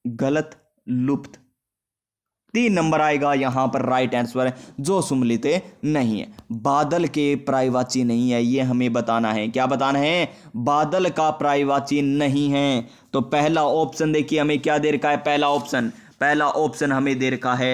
गलत, लुप्त, 3 नंबर आएगा यहाँ पर राइट आंसर, जो सुमलित नहीं है। बादल के पर्यायवाची नहीं है, ये हमें बताना है। क्या बताना है? बादल का पर्यायवाची नहीं है। तो पहला ऑप्शन देखिए हमें क्या दे रखा है। पहला ऑप्शन हमें दे रखा है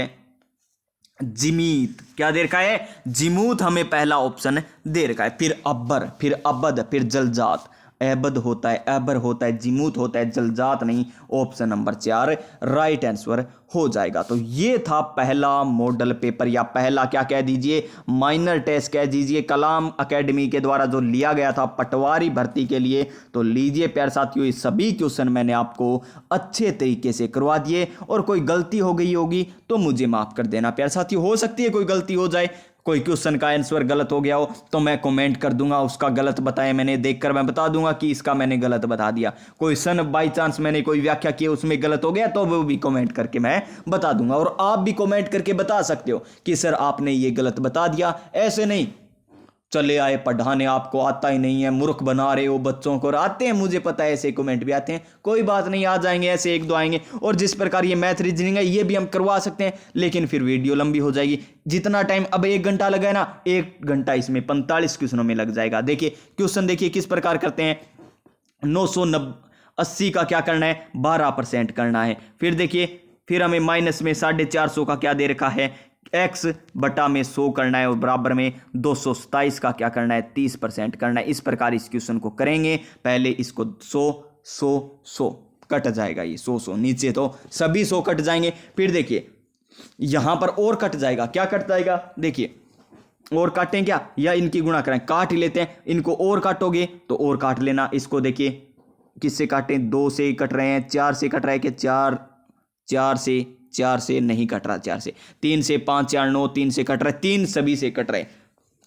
जिमीत। क्या दे रखा है? जिमूत हमें पहला ऑप्शन दे रखा है। फिर अब्बर, फिर अबद, फिर जलजात। एबद होता है, एबर होता है, जिमूत होता है, जलजात नहीं। ऑप्शन नंबर 4 राइट आंसर हो जाएगा। तो ये था पहला मॉडल पेपर, या पहला क्या कह दीजिए, माइनर टेस्ट कह दीजिए, कलाम एकेडमी के द्वारा जो लिया गया था पटवारी भर्ती के लिए। तो लीजिए प्यारे साथियों, ये सभी क्वेश्चन मैंने आपको अच्छे तरीके से करवा दिए, और कोई गलती हो गई होगी तो मुझे माफ कर देना प्यारे साथियों। हो सकती है कोई गलती हो जाए, कोई क्वेश्चन का आंसर गलत हो गया हो तो मैं कमेंट कर दूंगा, उसका गलत बताया मैंने, देखकर मैं बता दूंगा कि इसका मैंने गलत बता दिया। कोई सन बाई चांस मैंने कोई व्याख्या की उसमें गलत हो गया तो वो भी कमेंट करके मैं बता दूंगा। और आप भी कमेंट करके बता सकते हो कि सर आपने ये गलत बता दिया। ऐसे नहीं चले आए पढ़ाने, आपको आता ही नहीं है, मूर्ख बना रहे हो बच्चों को। आते हैं, मुझे पता है, ऐसे कमेंट भी आते हैं, कोई बात नहीं, आ जाएंगे, ऐसे 1-2 आएंगे। और जिस प्रकार ये मैथ रीजनिंग है ये भी हम करवा सकते हैं, लेकिन फिर वीडियो लंबी हो जाएगी। जितना टाइम अब 1 घंटा लगा है ना, 1 घंटा इसमें 45 क्वेश्चनों में लग जाएगा। देखिए क्वेश्चन देखिए किस प्रकार करते हैं। 980 का क्या करना है? 12% करना है। फिर देखिए, फिर हमें माइनस में 450 का क्या दे रखा है? x बटा में 100 करना है, और बराबर में 227 का क्या करना है? 30% करना है। इस प्रकार इस क्वेश्चन को करेंगे। पहले इसको 100 कट जाएगा, ये 100 नीचे तो सभी 100 कट जाएंगे। फिर देखिए यहां पर और कट जाएगा। क्या कट जाएगा? देखिए और काटें क्या, या इनकी गुणा करें? काट ही लेते हैं इनको। और काटोगे तो और काट लेना। इसको देखिए किससे काटें? 2 से कट रहे हैं, 4 से कट रहा है कि 4 से नहीं कट रहा, 4 से, 3 से 5 4 9, 3 से कट रहा है, 3 सभी से कट रहे हैं।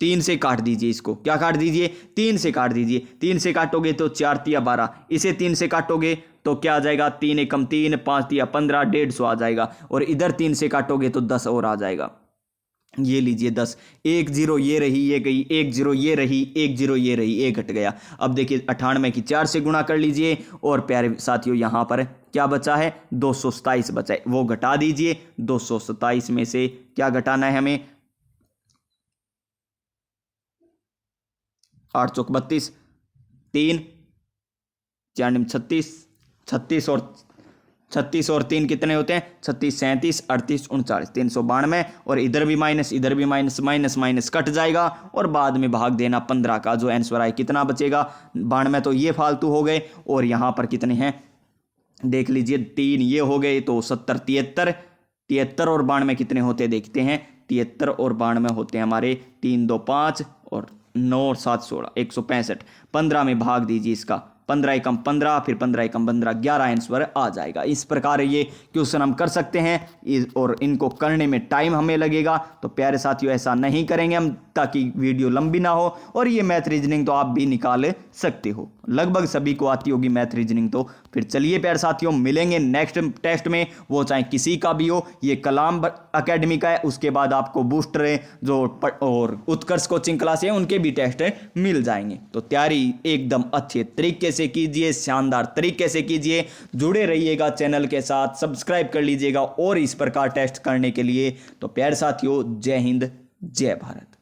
3 से काट दीजिए इसको। क्या काट दीजिए? 3 से काट दीजिए। 3 से काटोगे तो 4 तिया 12, इसे 3 से काटोगे तो क्या आ जाएगा? 3 एकम 3, 5 तिया 15, 150 आ जाएगा। और इधर 3 से काटोगे तो 10 और आ जाएगा। ये लीजिए 10, 1 0 ये रही, ये गई, 1 0 ये रही, 1 0 ये रही, 1 घट गया। अब देखिए 98 की 4 से गुणा कर लीजिए, और प्यारे साथियों यहाँ पर क्या बचा है? 227 बचा है, वो घटा दीजिए। 227 में से क्या घटाना है हमें? 8 चौक 32, 3 4 36, 36 और 3 कितने होते हैं? 36 37 38 39, 392। और इधर भी माइनस, इधर भी माइनस, माइनस माइनस कट जाएगा, और बाद में भाग देना 15 का। जो आंसर आए कितना बचेगा? 92। तो ये फालतू हो गए। और यहाँ पर कितने हैं देख लीजिए, 3 ये हो गए तो 70 73 और 92 कितने होते देखते हैं। 73 और 92 होते हैं हमारे 3 2 5 और 9 और 7 16, 165। 15 में भाग दीजिए इसका, 15 एकम 15, फिर 15 एकम 15, 11 आंसर आ जाएगा। इस प्रकार ये क्वेश्चन हम कर सकते हैं, और इनको करने में टाइम हमें लगेगा। तो प्यारे साथियों ऐसा नहीं करेंगे हम, ताकि वीडियो लंबी ना हो। और ये मैथ रीजनिंग तो आप भी निकाल सकते हो, लगभग सभी को आती होगी मैथ रीजनिंग। तो फिर चलिए प्यारे साथियों, मिलेंगे नेक्स्ट टेस्ट में, वो चाहे किसी का भी हो। ये कलाम एकेडमी का है, उसके बाद आपको बूस्टर जो और उत्कर्ष कोचिंग क्लास है उनके भी टेस्ट मिल जाएंगे। तो तैयारी एकदम अच्छे तरीके से कीजिए, शानदार तरीके से कीजिए। जुड़े रहिएगा चैनल के साथ, सब्सक्राइब कर लीजिएगा और इस प्रकार टेस्ट करने के लिए। तो प्यारे साथियों, जय हिंद, जय भारत।